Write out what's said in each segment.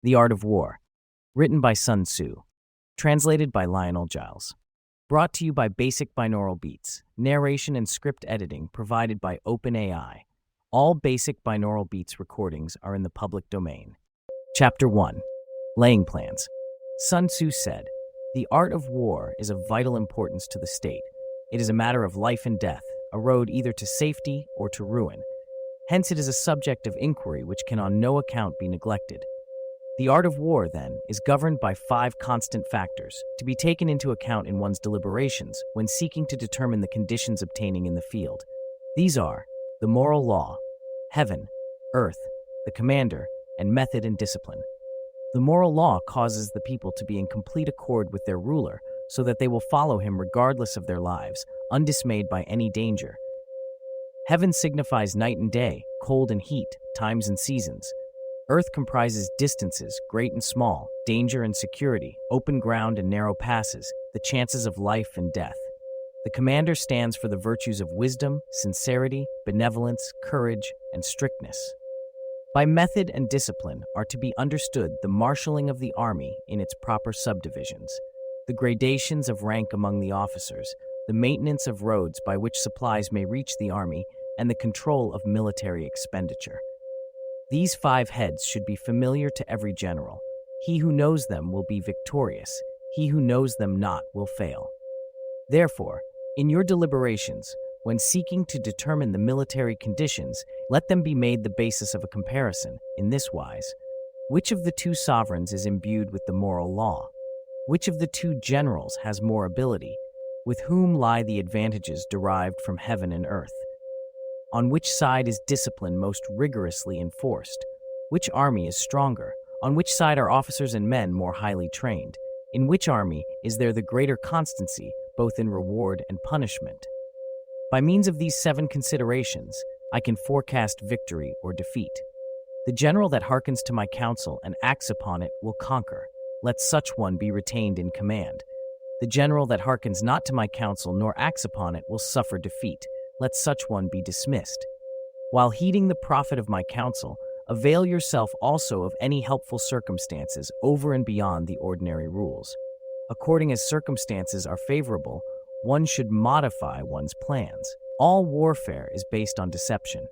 The Art of War, written by Sun Tzu, translated by Lionel Giles. Brought to you by Basic Binaural Beats, narration and script editing provided by OpenAI. All Basic Binaural Beats recordings are in the public domain. Chapter 1. Laying Plans. Sun Tzu said, "The art of war is of vital importance to the state. It is a matter of life and death, a road either to safety or to ruin. Hence it is a subject of inquiry which can on no account be neglected. The art of war, then, is governed by 5 constant factors, to be taken into account in one's deliberations when seeking to determine the conditions obtaining in the field. These are the moral law, heaven, earth, the commander, and method and discipline. The moral law causes the people to be in complete accord with their ruler, so that they will follow him regardless of their lives, undismayed by any danger. Heaven signifies night and day, cold and heat, times and seasons. Earth comprises distances, great and small, danger and security, open ground and narrow passes, the chances of life and death. The commander stands for the virtues of wisdom, sincerity, benevolence, courage, and strictness. By method and discipline are to be understood the marshalling of the army in its proper subdivisions, the gradations of rank among the officers, the maintenance of roads by which supplies may reach the army, and the control of military expenditure. These 5 heads should be familiar to every general. He who knows them will be victorious. He who knows them not will fail. Therefore, in your deliberations, when seeking to determine the military conditions, let them be made the basis of a comparison, in this wise: which of the 2 sovereigns is imbued with the moral law? Which of the 2 generals has more ability? With whom lie the advantages derived from heaven and earth? On which side is discipline most rigorously enforced? Which army is stronger? On which side are officers and men more highly trained? In which army is there the greater constancy, both in reward and punishment? By means of these 7 considerations, I can forecast victory or defeat. The general that hearkens to my counsel and acts upon it will conquer. Let such one be retained in command. The general that hearkens not to my counsel nor acts upon it will suffer defeat. Let such one be dismissed. While heeding the profit of my counsel, avail yourself also of any helpful circumstances over and beyond the ordinary rules. According as circumstances are favorable, one should modify one's plans. All warfare is based on deception.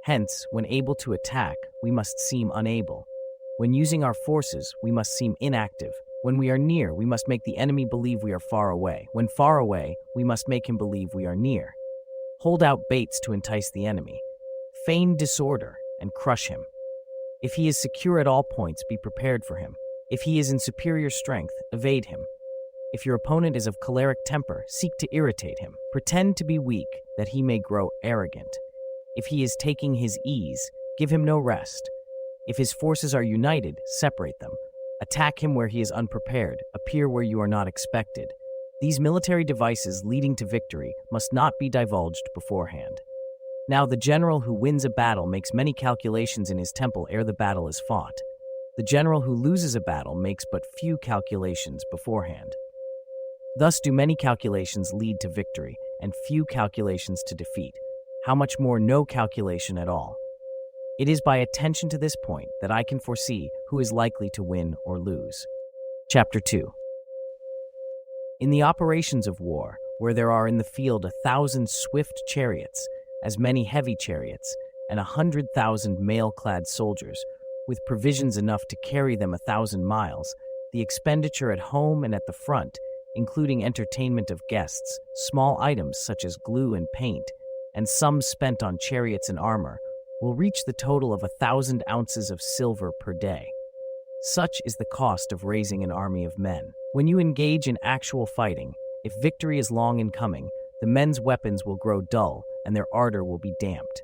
Hence, when able to attack, we must seem unable. When using our forces, we must seem inactive. When we are near, we must make the enemy believe we are far away. When far away, we must make him believe we are near. Hold out baits to entice the enemy. Feign disorder and crush him. If he is secure at all points, be prepared for him. If he is in superior strength, evade him. If your opponent is of choleric temper, seek to irritate him. Pretend to be weak, that he may grow arrogant. If he is taking his ease, give him no rest. If his forces are united, separate them. Attack him where he is unprepared, appear where you are not expected. These military devices leading to victory must not be divulged beforehand. Now the general who wins a battle makes many calculations in his temple ere the battle is fought. The general who loses a battle makes but few calculations beforehand. Thus do many calculations lead to victory, and few calculations to defeat. How much more no calculation at all? It is by attention to this point that I can foresee who is likely to win or lose. Chapter 2. In the operations of war, where there are in the field 1,000 swift chariots, as many heavy chariots, and 100,000 mail-clad soldiers, with provisions enough to carry them 1,000 miles, the expenditure at home and at the front, including entertainment of guests, small items such as glue and paint, and sums spent on chariots and armor, will reach the total of 1,000 ounces of silver per day. Such is the cost of raising an army of men. When you engage in actual fighting, if victory is long in coming, the men's weapons will grow dull and their ardor will be damped.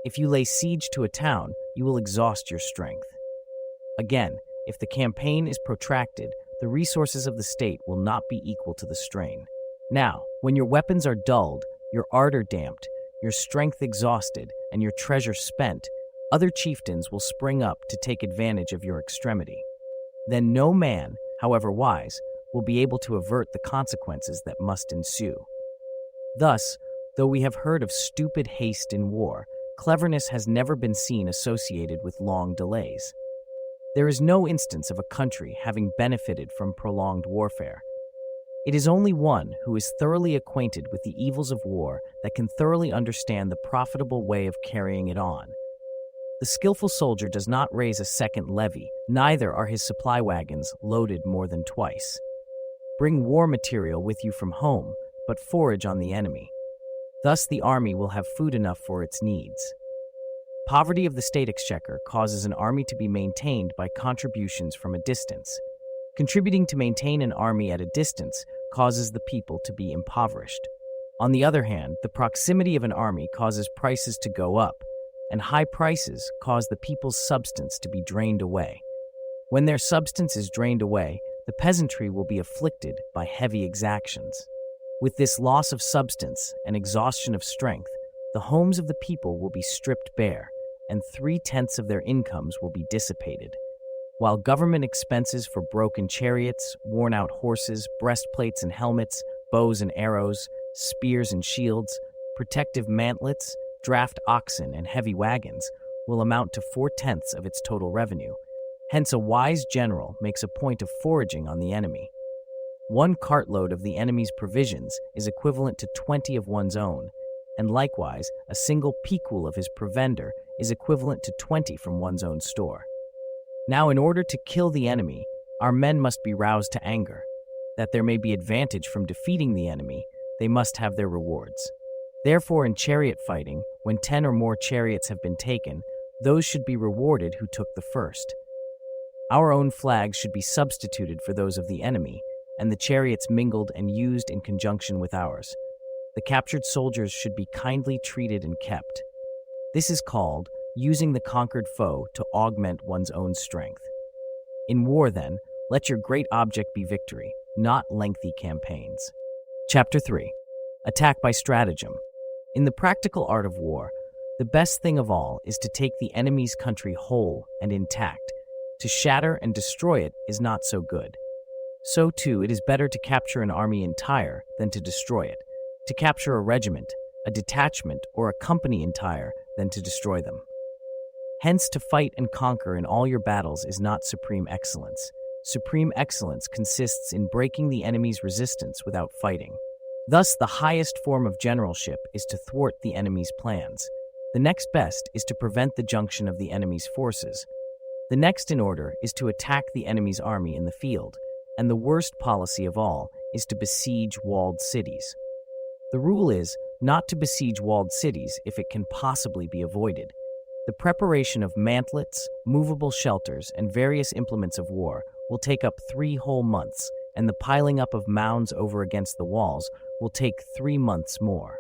If you lay siege to a town, you will exhaust your strength. Again, if the campaign is protracted, the resources of the state will not be equal to the strain. Now, when your weapons are dulled, your ardor damped, your strength exhausted, and your treasure spent, other chieftains will spring up to take advantage of your extremity. Then no man, however wise, will be able to avert the consequences that must ensue. Thus, though we have heard of stupid haste in war, cleverness has never been seen associated with long delays. There is no instance of a country having benefited from prolonged warfare. It is only one who is thoroughly acquainted with the evils of war that can thoroughly understand the profitable way of carrying it on. The skillful soldier does not raise a second levy, neither are his supply wagons loaded more than twice. Bring war material with you from home, but forage on the enemy. Thus the army will have food enough for its needs. Poverty of the state exchequer causes an army to be maintained by contributions from a distance. Contributing to maintain an army at a distance causes the people to be impoverished. On the other hand, the proximity of an army causes prices to go up, and high prices cause the people's substance to be drained away. When their substance is drained away, the peasantry will be afflicted by heavy exactions. With this loss of substance and exhaustion of strength, the homes of the people will be stripped bare, and 3/10 of their incomes will be dissipated. While government expenses for broken chariots, worn-out horses, breastplates and helmets, bows and arrows, spears and shields, protective mantlets, draft oxen, and heavy wagons will amount to 4/10 of its total revenue. Hence, a wise general makes a point of foraging on the enemy. 1 cartload of the enemy's provisions is equivalent to 20 of one's own, and likewise, a single picul of his provender is equivalent to 20 from one's own store. Now, in order to kill the enemy, our men must be roused to anger. That there may be advantage from defeating the enemy, they must have their rewards. Therefore, in chariot fighting, when 10 or more chariots have been taken, those should be rewarded who took the first. Our own flags should be substituted for those of the enemy, and the chariots mingled and used in conjunction with ours. The captured soldiers should be kindly treated and kept. This is called using the conquered foe to augment one's own strength. In war, then, let your great object be victory, not lengthy campaigns. Chapter 3. Attack by Stratagem. In the practical art of war, the best thing of all is to take the enemy's country whole and intact. To shatter and destroy it is not so good. So, too, it is better to capture an army entire than to destroy it, to capture a regiment, a detachment, or a company entire than to destroy them. Hence, to fight and conquer in all your battles is not supreme excellence. Supreme excellence consists in breaking the enemy's resistance without fighting. Thus, the highest form of generalship is to thwart the enemy's plans. The next best is to prevent the junction of the enemy's forces. The next in order is to attack the enemy's army in the field, and the worst policy of all is to besiege walled cities. The rule is not to besiege walled cities if it can possibly be avoided. The preparation of mantlets, movable shelters, and various implements of war will take up 3 whole months, and the piling up of mounds over against the walls will take 3 months more.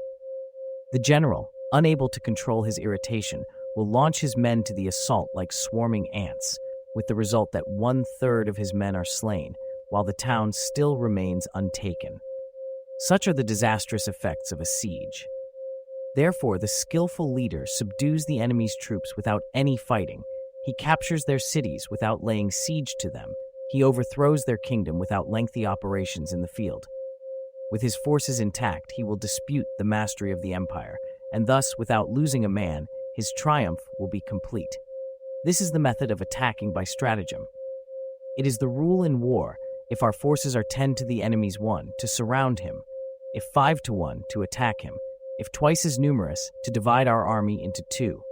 The general, unable to control his irritation, will launch his men to the assault like swarming ants, with the result that 1/3 of his men are slain, while the town still remains untaken. Such are the disastrous effects of a siege. Therefore, the skillful leader subdues the enemy's troops without any fighting. He captures their cities without laying siege to them. He overthrows their kingdom without lengthy operations in the field. With his forces intact, he will dispute the mastery of the empire, and thus, without losing a man, his triumph will be complete. This is the method of attacking by stratagem. It is the rule in war, if our forces are 10 to the enemy's 1, to surround him; if 5 to 1, to attack him; if twice as numerous, to divide our army into 2.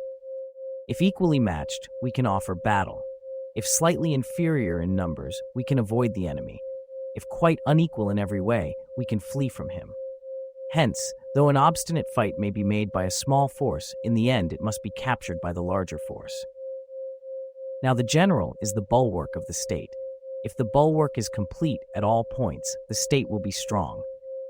If equally matched, we can offer battle. If slightly inferior in numbers, we can avoid the enemy. If quite unequal in every way, we can flee from him. Hence, though an obstinate fight may be made by a small force, in the end it must be captured by the larger force. Now the general is the bulwark of the state. If the bulwark is complete at all points, the state will be strong.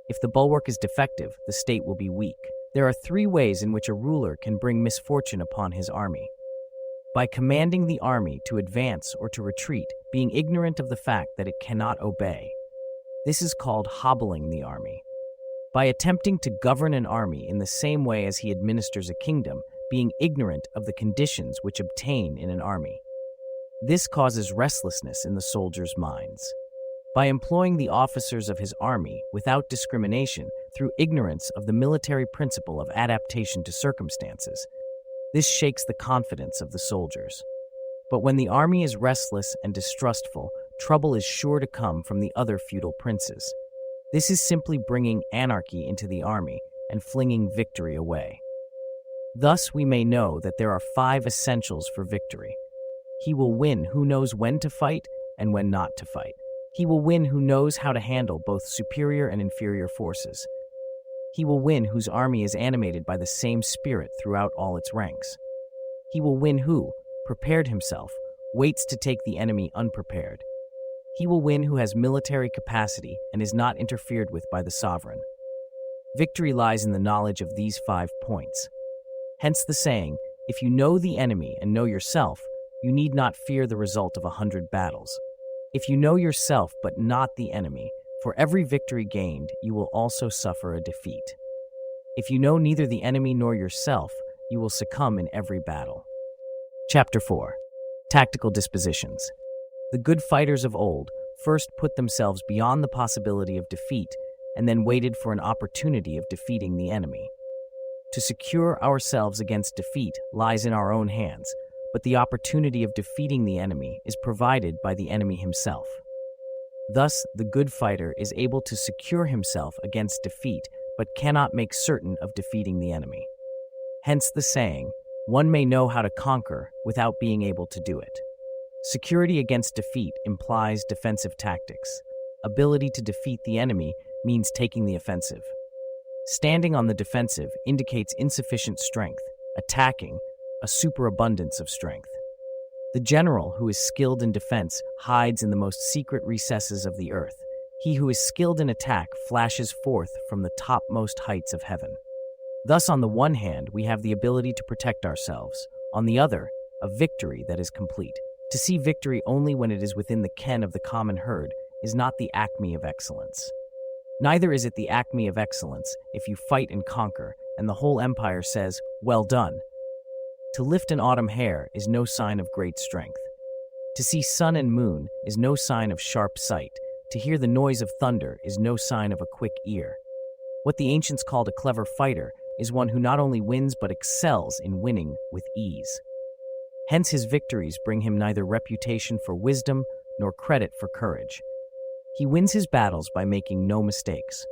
If the bulwark is defective, the state will be weak. There are 3 ways in which a ruler can bring misfortune upon his army. By commanding the army to advance or to retreat, being ignorant of the fact that it cannot obey. This is called hobbling the army. By attempting to govern an army in the same way as he administers a kingdom, being ignorant of the conditions which obtain in an army. This causes restlessness in the soldiers' minds. By employing the officers of his army without discrimination through ignorance of the military principle of adaptation to circumstances. This shakes the confidence of the soldiers. But when the army is restless and distrustful, trouble is sure to come from the other feudal princes. This is simply bringing anarchy into the army and flinging victory away. Thus, we may know that there are 5 essentials for victory. He will win who knows when to fight and when not to fight. He will win who knows how to handle both superior and inferior forces. He will win whose army is animated by the same spirit throughout all its ranks. He will win who, prepared himself, waits to take the enemy unprepared. He will win who has military capacity and is not interfered with by the sovereign. Victory lies in the knowledge of these 5 points. Hence the saying, if you know the enemy and know yourself, you need not fear the result of 100 battles. If you know yourself but not the enemy, for every victory gained, you will also suffer a defeat. If you know neither the enemy nor yourself, you will succumb in every battle. Chapter 4. Tactical Dispositions. The good fighters of old first put themselves beyond the possibility of defeat and then waited for an opportunity of defeating the enemy. To secure ourselves against defeat lies in our own hands, but the opportunity of defeating the enemy is provided by the enemy himself. Thus, the good fighter is able to secure himself against defeat, but cannot make certain of defeating the enemy. Hence the saying, one may know how to conquer without being able to do it. Security against defeat implies defensive tactics. Ability to defeat the enemy means taking the offensive. Standing on the defensive indicates insufficient strength, attacking, a superabundance of strength. The general who is skilled in defense hides in the most secret recesses of the earth. He who is skilled in attack flashes forth from the topmost heights of heaven. Thus, on the one hand, we have the ability to protect ourselves. On the other, a victory that is complete. To see victory only when it is within the ken of the common herd is not the acme of excellence. Neither is it the acme of excellence if you fight and conquer, and the whole empire says, "Well done." To lift an autumn hair is no sign of great strength. To see sun and moon is no sign of sharp sight. To hear the noise of thunder is no sign of a quick ear. What the ancients called a clever fighter is one who not only wins but excels in winning with ease. Hence his victories bring him neither reputation for wisdom nor credit for courage. He wins his battles by making no mistakes.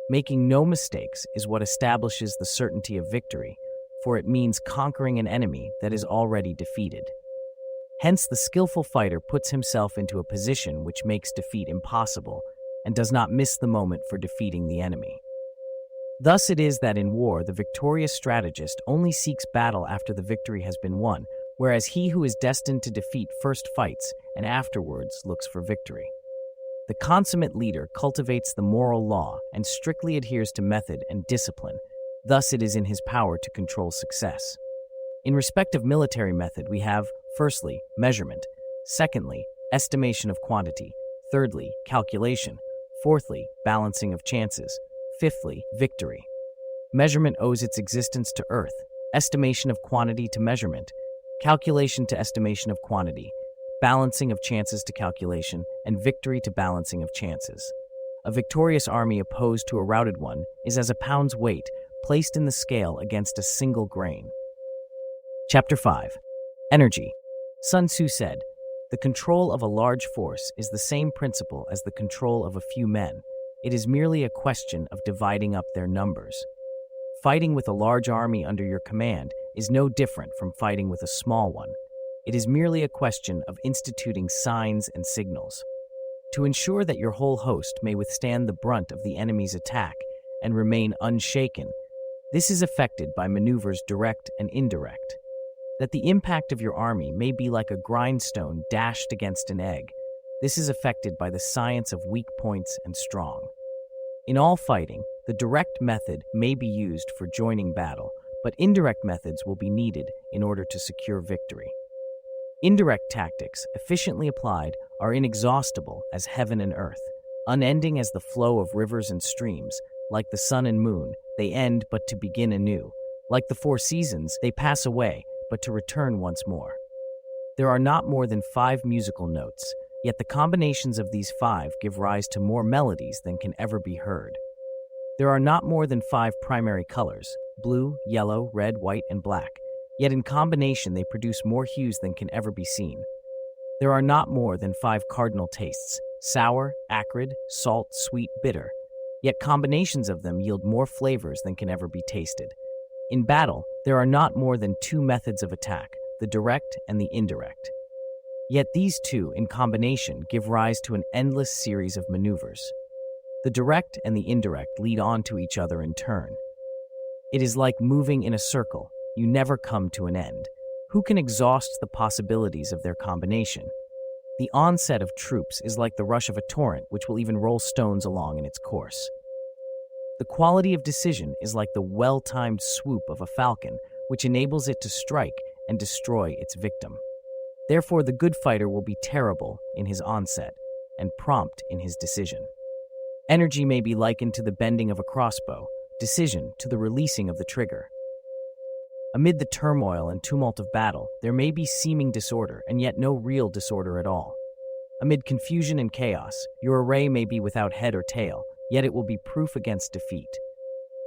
Making no mistakes is what establishes the certainty of victory, for it means conquering an enemy that is already defeated. Hence, the skillful fighter puts himself into a position which makes defeat impossible and does not miss the moment for defeating the enemy. Thus it is that in war, the victorious strategist only seeks battle after the victory has been won, whereas he who is destined to defeat first fights and afterwards looks for victory. The consummate leader cultivates the moral law and strictly adheres to method and discipline. Thus, it is in his power to control success. In respect of military method, we have, firstly, measurement, secondly, estimation of quantity, thirdly, calculation, fourthly, balancing of chances, fifthly, victory. Measurement owes its existence to earth, estimation of quantity to measurement, calculation to estimation of quantity, balancing of chances to calculation, and victory to balancing of chances. A victorious army opposed to a routed one is as a pound's weight placed in the scale against a single grain. Chapter 5. Energy. Sun Tzu said, "The control of a large force is the same principle as the control of a few men. It is merely a question of dividing up their numbers." Fighting with a large army under your command is no different from fighting with a small one. It is merely a question of instituting signs and signals. To ensure that your whole host may withstand the brunt of the enemy's attack and remain unshaken, this is effected by maneuvers direct and indirect. That the impact of your army may be like a grindstone dashed against an egg, this is effected by the science of weak points and strong. In all fighting, the direct method may be used for joining battle, but indirect methods will be needed in order to secure victory. Indirect tactics, efficiently applied, are inexhaustible as heaven and earth, unending as the flow of rivers and streams. Like the sun and moon, they end but to begin anew. Like the 4 seasons, they pass away but to return once more. There are not more than 5 musical notes, yet the combinations of these 5 give rise to more melodies than can ever be heard. There are not more than 5 primary colors, blue, yellow, red, white, and black, Yet in combination they produce more hues than can ever be seen. There are not more than 5 cardinal tastes: sour, acrid, salt, sweet, bitter. Yet combinations of them yield more flavors than can ever be tasted. In battle, there are not more than 2 methods of attack, the direct and the indirect. Yet these two, in combination, give rise to an endless series of maneuvers. The direct and the indirect lead on to each other in turn. It is like moving in a circle. You never come to an end. Who can exhaust the possibilities of their combination? The onset of troops is like the rush of a torrent, which will even roll stones along in its course. The quality of decision is like the well-timed swoop of a falcon, which enables it to strike and destroy its victim. Therefore, the good fighter will be terrible in his onset and prompt in his decision. Energy may be likened to the bending of a crossbow, decision to the releasing of the trigger. Amid the turmoil and tumult of battle, there may be seeming disorder and yet no real disorder at all. Amid confusion and chaos, your array may be without head or tail, yet it will be proof against defeat.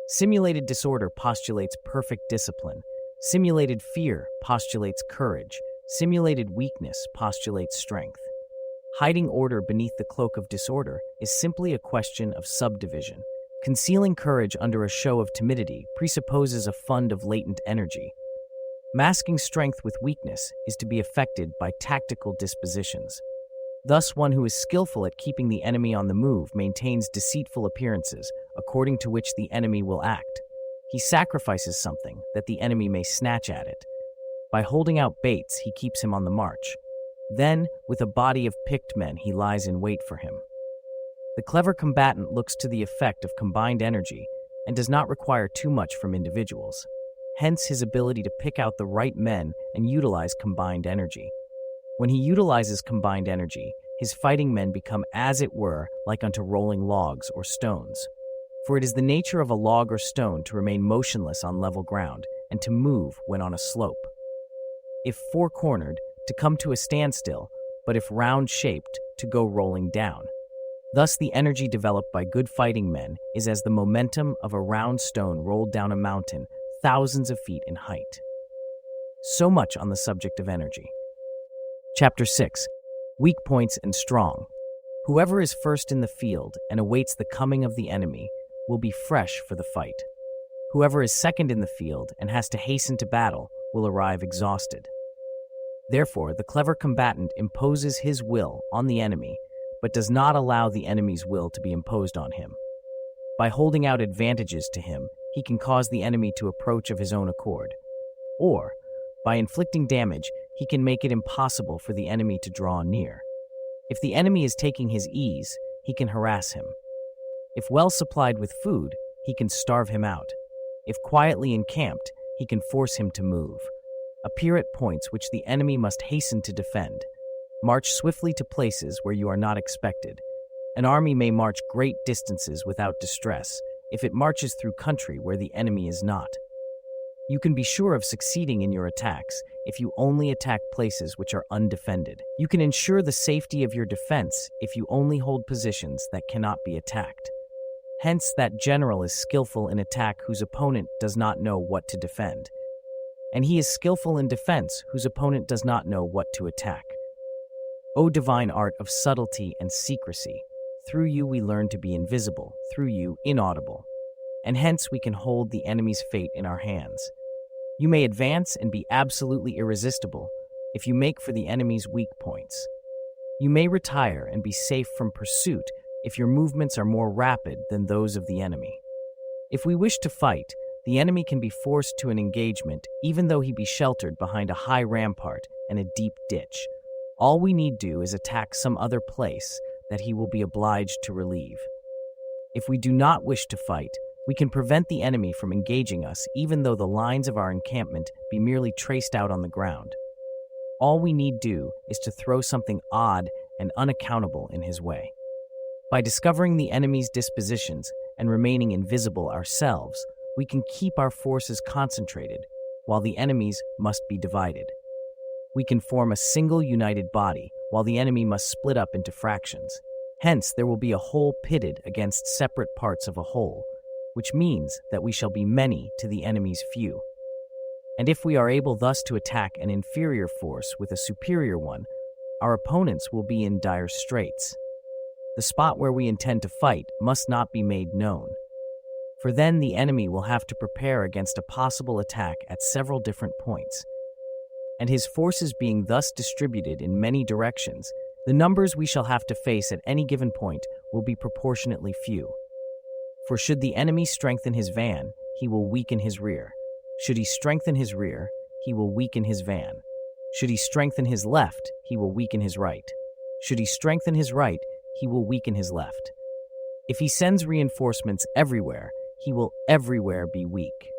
Simulated disorder postulates perfect discipline. Simulated fear postulates courage. Simulated weakness postulates strength. Hiding order beneath the cloak of disorder is simply a question of subdivision. Concealing courage under a show of timidity presupposes a fund of latent energy. Masking strength with weakness is to be effected by tactical dispositions. Thus, one who is skillful at keeping the enemy on the move maintains deceitful appearances, according to which the enemy will act. He sacrifices something that the enemy may snatch at it. By holding out baits, he keeps him on the march. Then, with a body of picked men, he lies in wait for him. The clever combatant looks to the effect of combined energy and does not require too much from individuals. Hence his ability to pick out the right men and utilize combined energy. When he utilizes combined energy, his fighting men become as it were like unto rolling logs or stones. For it is the nature of a log or stone to remain motionless on level ground and to move when on a slope. If four-cornered, to come to a standstill, but if round-shaped, to go rolling down. Thus, the energy developed by good fighting men is as the momentum of a round stone rolled down a mountain thousands of feet in height. So much on the subject of energy. Chapter 6. Weak Points and Strong. Whoever is first in the field and awaits the coming of the enemy will be fresh for the fight. Whoever is second in the field and has to hasten to battle will arrive exhausted. Therefore, the clever combatant imposes his will on the enemy, but does not allow the enemy's will to be imposed on him. By holding out advantages to him, he can cause the enemy to approach of his own accord. Or, by inflicting damage, he can make it impossible for the enemy to draw near. If the enemy is taking his ease, he can harass him. If well supplied with food, he can starve him out. If quietly encamped, he can force him to move. Appear at points which the enemy must hasten to defend. March swiftly to places where you are not expected. An army may march great distances without distress if it marches through country where the enemy is not. You can be sure of succeeding in your attacks if you only attack places which are undefended. You can ensure the safety of your defense if you only hold positions that cannot be attacked. Hence, that general is skillful in attack whose opponent does not know what to defend. And he is skillful in defense whose opponent does not know what to attack. O divine art of subtlety and secrecy, through you we learn to be invisible, through you inaudible, and hence we can hold the enemy's fate in our hands. You may advance and be absolutely irresistible if you make for the enemy's weak points. You may retire and be safe from pursuit if your movements are more rapid than those of the enemy. If we wish to fight, the enemy can be forced to an engagement even though he be sheltered behind a high rampart and a deep ditch. All we need do is attack some other place that he will be obliged to relieve. If we do not wish to fight, we can prevent the enemy from engaging us even though the lines of our encampment be merely traced out on the ground. All we need do is to throw something odd and unaccountable in his way. By discovering the enemy's dispositions and remaining invisible ourselves, we can keep our forces concentrated while the enemy's must be divided. We can form a single united body while the enemy must split up into fractions. Hence, there will be a whole pitted against separate parts of a whole, which means that we shall be many to the enemy's few. And if we are able thus to attack an inferior force with a superior one, our opponents will be in dire straits. The spot where we intend to fight must not be made known, for then the enemy will have to prepare against a possible attack at several different points. And his forces being thus distributed in many directions, the numbers we shall have to face at any given point will be proportionately few. For should the enemy strengthen his van, he will weaken his rear. Should he strengthen his rear, he will weaken his van. Should he strengthen his left, he will weaken his right. Should he strengthen his right, he will weaken his left. If he sends reinforcements everywhere, he will everywhere be weak.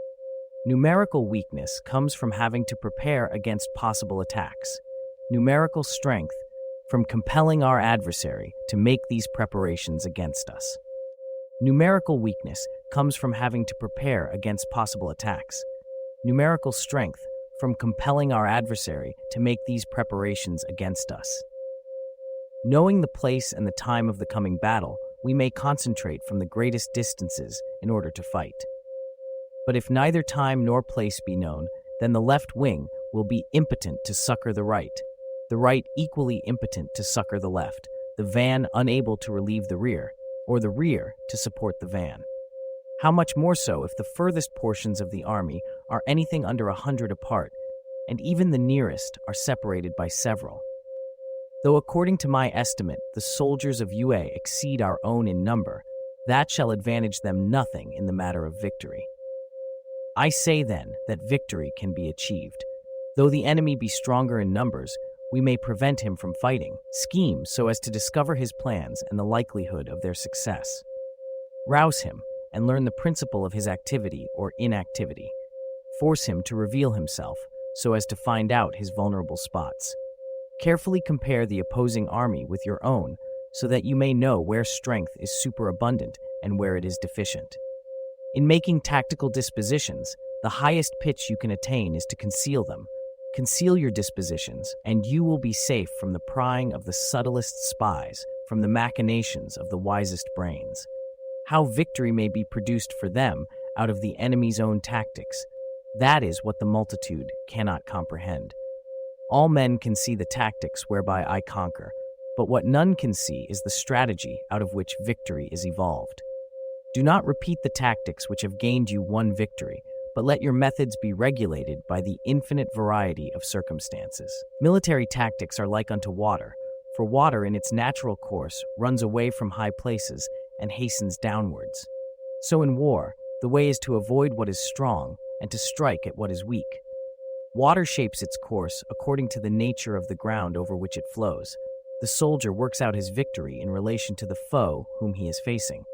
Numerical weakness comes from having to prepare against possible attacks. Numerical strength from compelling our adversary to make these preparations against us. Numerical weakness comes from having to prepare against possible attacks. Numerical strength from compelling our adversary to make these preparations against us. Knowing the place and the time of the coming battle, we may concentrate from the greatest distances in order to fight. But if neither time nor place be known, then the left wing will be impotent to succor the right equally impotent to succor the left, the van unable to relieve the rear, or the rear to support the van. How much more so if the furthest portions of the army are anything under 100 apart, and even the nearest are separated by several. Though according to my estimate the soldiers of UA exceed our own in number, that shall advantage them nothing in the matter of victory. I say then that victory can be achieved. Though the enemy be stronger in numbers, we may prevent him from fighting, scheme so as to discover his plans and the likelihood of their success. Rouse him and learn the principle of his activity or inactivity. Force him to reveal himself so as to find out his vulnerable spots. Carefully compare the opposing army with your own so that you may know where strength is superabundant and where it is deficient. In making tactical dispositions, the highest pitch you can attain is to conceal them. Conceal your dispositions, and you will be safe from the prying of the subtlest spies, from the machinations of the wisest brains. How victory may be produced for them out of the enemy's own tactics, that is what the multitude cannot comprehend. All men can see the tactics whereby I conquer, but what none can see is the strategy out of which victory is evolved. Do not repeat the tactics which have gained you one victory, but let your methods be regulated by the infinite variety of circumstances. Military tactics are like unto water, for water in its natural course runs away from high places and hastens downwards. So in war, the way is to avoid what is strong and to strike at what is weak. Water shapes its course according to the nature of the ground over which it flows. The soldier works out his victory in relation to the foe whom he is facing.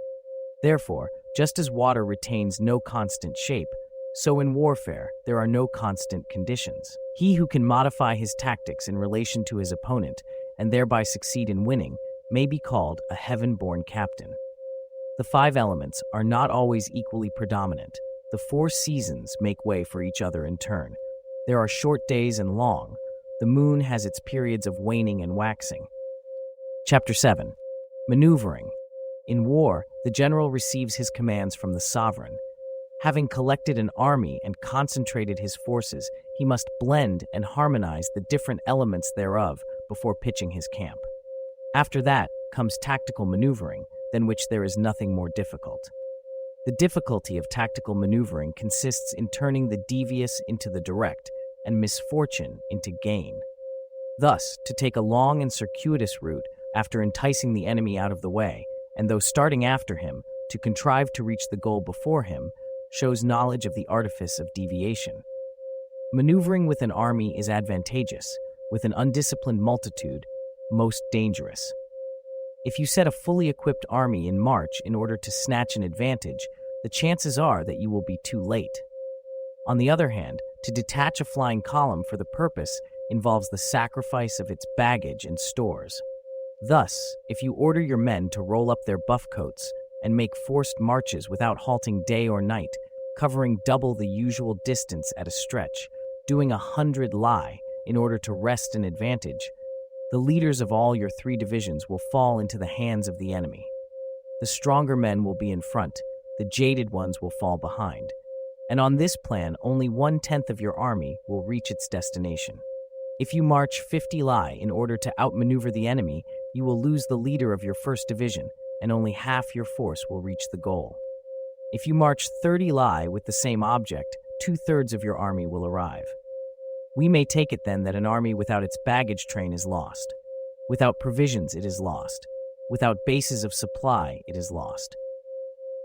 Therefore, just as water retains no constant shape, so in warfare there are no constant conditions. He who can modify his tactics in relation to his opponent and thereby succeed in winning may be called a heaven-born captain. The 5 elements are not always equally predominant. The 4 seasons make way for each other in turn. There are short days and long. The moon has its periods of waning and waxing. Chapter 7. Maneuvering. In war, the general receives his commands from the sovereign. Having collected an army and concentrated his forces, he must blend and harmonize the different elements thereof before pitching his camp. After that comes tactical maneuvering, than which there is nothing more difficult. The difficulty of tactical maneuvering consists in turning the devious into the direct and misfortune into gain. Thus, to take a long and circuitous route after enticing the enemy out of the way, and though starting after him, to contrive to reach the goal before him, shows knowledge of the artifice of deviation. Maneuvering with an army is advantageous, with an undisciplined multitude, most dangerous. If you set a fully equipped army in march in order to snatch an advantage, the chances are that you will be too late. On the other hand, to detach a flying column for the purpose involves the sacrifice of its baggage and stores. Thus, if you order your men to roll up their buff coats and make forced marches without halting day or night, covering double the usual distance at a stretch, doing 100 lie in order to wrest an advantage, the leaders of all your 3 divisions will fall into the hands of the enemy. The stronger men will be in front, the jaded ones will fall behind. And on this plan, only 1/10 of your army will reach its destination. If you march 50 Li in order to outmaneuver the enemy, you will lose the leader of your first division, and only half your force will reach the goal. If you march 30 Li with the same object, 2/3 of your army will arrive. We may take it then that an army without its baggage train is lost. Without provisions, it is lost. Without bases of supply, it is lost.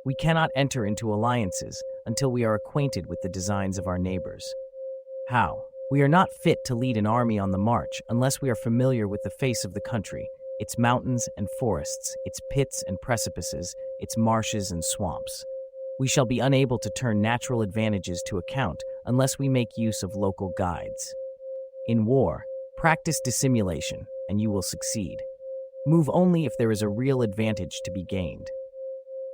We cannot enter into alliances until we are acquainted with the designs of our neighbors. How? We are not fit to lead an army on the march unless we are familiar with the face of the country, its mountains and forests, its pits and precipices, its marshes and swamps. We shall be unable to turn natural advantages to account unless we make use of local guides. In war, practice dissimulation, and you will succeed. Move only if there is a real advantage to be gained.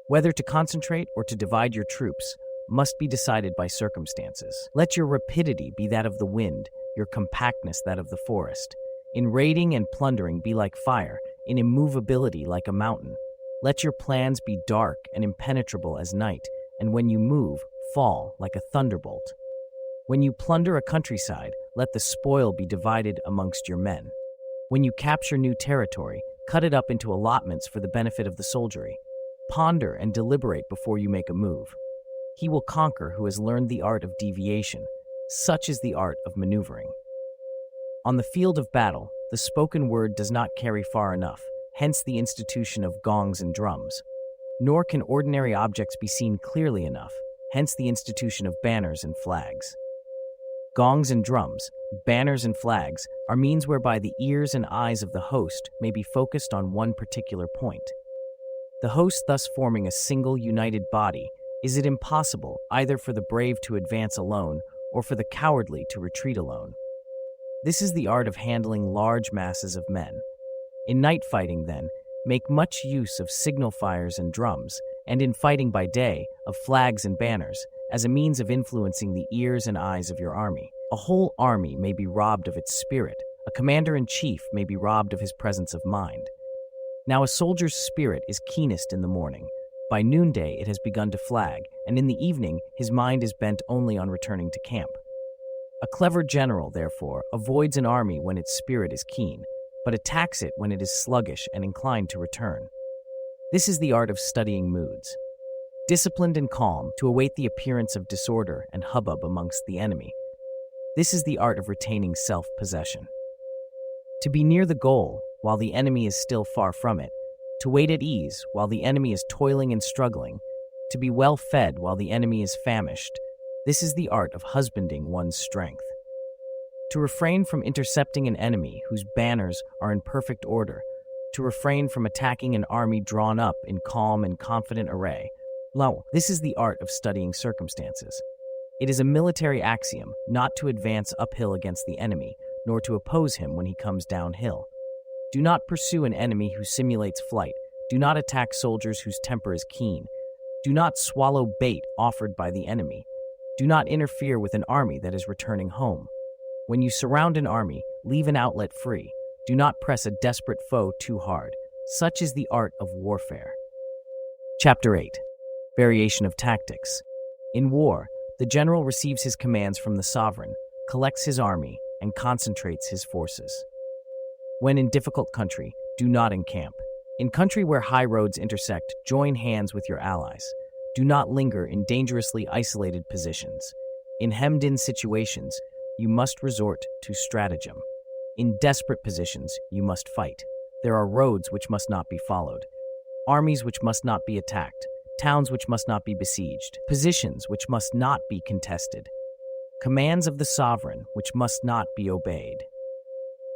Whether to concentrate or to divide your troops must be decided by circumstances. Let your rapidity be that of the wind, your compactness that of the forest. In raiding and plundering be like fire, in immovability like a mountain. Let your plans be dark and impenetrable as night, and when you move, fall like a thunderbolt. When you plunder a countryside, let the spoil be divided amongst your men. When you capture new territory, cut it up into allotments for the benefit of the soldiery. Ponder and deliberate before you make a move. He will conquer who has learned the art of deviation. Such is the art of maneuvering. On the field of battle, the spoken word does not carry far enough, hence the institution of gongs and drums. Nor can ordinary objects be seen clearly enough, hence the institution of banners and flags. Gongs and drums, banners and flags are means whereby the ears and eyes of the host may be focused on one particular point. The host thus forming a single united body, is it impossible either for the brave to advance alone or for the cowardly to retreat alone. This is the art of handling large masses of men. In night fighting, then, make much use of signal fires and drums, and in fighting by day, of flags and banners, as a means of influencing the ears and eyes of your army. A whole army may be robbed of its spirit. A commander-in-chief may be robbed of his presence of mind. Now a soldier's spirit is keenest in the morning. By noonday it has begun to flag, and in the evening his mind is bent only on returning to camp. A clever general, therefore, avoids an army when its spirit is keen, but attacks it when it is sluggish and inclined to return. This is the art of studying moods. Disciplined and calm, to await the appearance of disorder and hubbub amongst the enemy. This is the art of retaining self-possession. To be near the goal while the enemy is still far from it, to wait at ease while the enemy is toiling and struggling, to be well fed while the enemy is famished, this is the art of husbanding one's strength. To refrain from intercepting an enemy whose banners are in perfect order, to refrain from attacking an army drawn up in calm and confident array, this is the art of studying circumstances. It is a military axiom not to advance uphill against the enemy, nor to oppose him when he comes downhill. Do not pursue an enemy who simulates flight. Do not attack soldiers whose temper is keen. Do not swallow bait offered by the enemy. Do not interfere with an army that is returning home. When you surround an army, leave an outlet free. Do not press a desperate foe too hard. Such is the art of warfare. Chapter 8. Variation of Tactics. In war, the general receives his commands from the sovereign, collects his army, and concentrates his forces. When in difficult country, do not encamp. In country where high roads intersect, join hands with your allies. Do not linger in dangerously isolated positions. In hemmed-in situations, you must resort to stratagem. In desperate positions, you must fight. There are roads which must not be followed, armies which must not be attacked, towns which must not be besieged, positions which must not be contested, commands of the sovereign which must not be obeyed.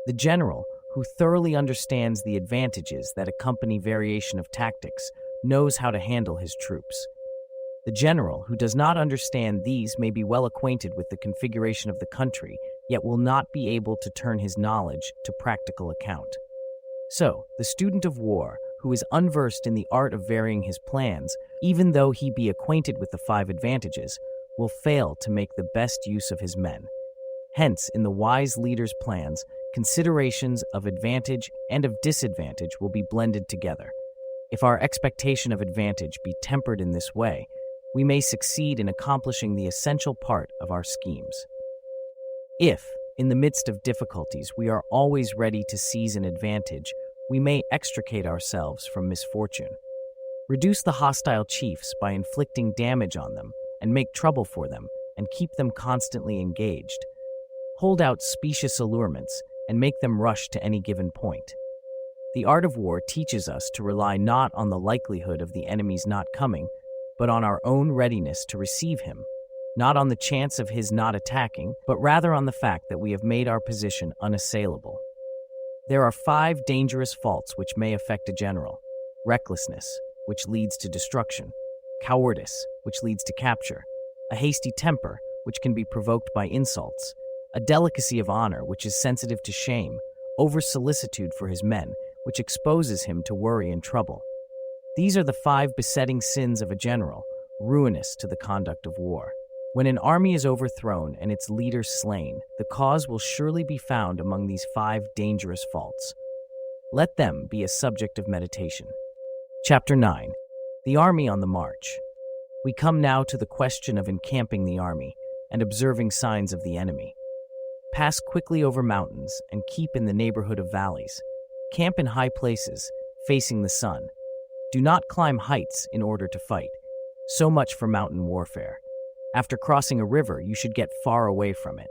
The general, who thoroughly understands the advantages that accompany variation of tactics, knows how to handle his troops. The general, who does not understand these, may be well acquainted with the configuration of the country, yet will not be able to turn his knowledge to practical account. So, the student of war, who is unversed in the art of varying his plans, even though he be acquainted with the 5 advantages, will fail to make the best use of his men. Hence, in the wise leader's plans, considerations of advantage and of disadvantage will be blended together. If our expectation of advantage be tempered in this way, we may succeed in accomplishing the essential part of our schemes. If, in the midst of difficulties, we are always ready to seize an advantage, we may extricate ourselves from misfortune. Reduce the hostile chiefs by inflicting damage on them and make trouble for them and keep them constantly engaged. Hold out specious allurements and make them rush to any given point. The art of war teaches us to rely not on the likelihood of the enemy's not coming, but on our own readiness to receive him, not on the chance of his not attacking, but rather on the fact that we have made our position unassailable. There are 5 dangerous faults which may affect a general: recklessness, which leads to destruction; cowardice, which leads to capture; a hasty temper, which can be provoked by insults; a delicacy of honor, which is sensitive to shame; over-solicitude for his men, which exposes him to worry and trouble. These are the 5 besetting sins of a general, ruinous to the conduct of war. When an army is overthrown and its leader slain, the cause will surely be found among these 5 dangerous faults. Let them be a subject of meditation. Chapter 9. The Army on the March. We come now to the question of encamping the army and observing signs of the enemy. Pass quickly over mountains and keep in the neighborhood of valleys. Camp in high places, facing the sun. Do not climb heights in order to fight. So much for mountain warfare. After crossing a river, you should get far away from it.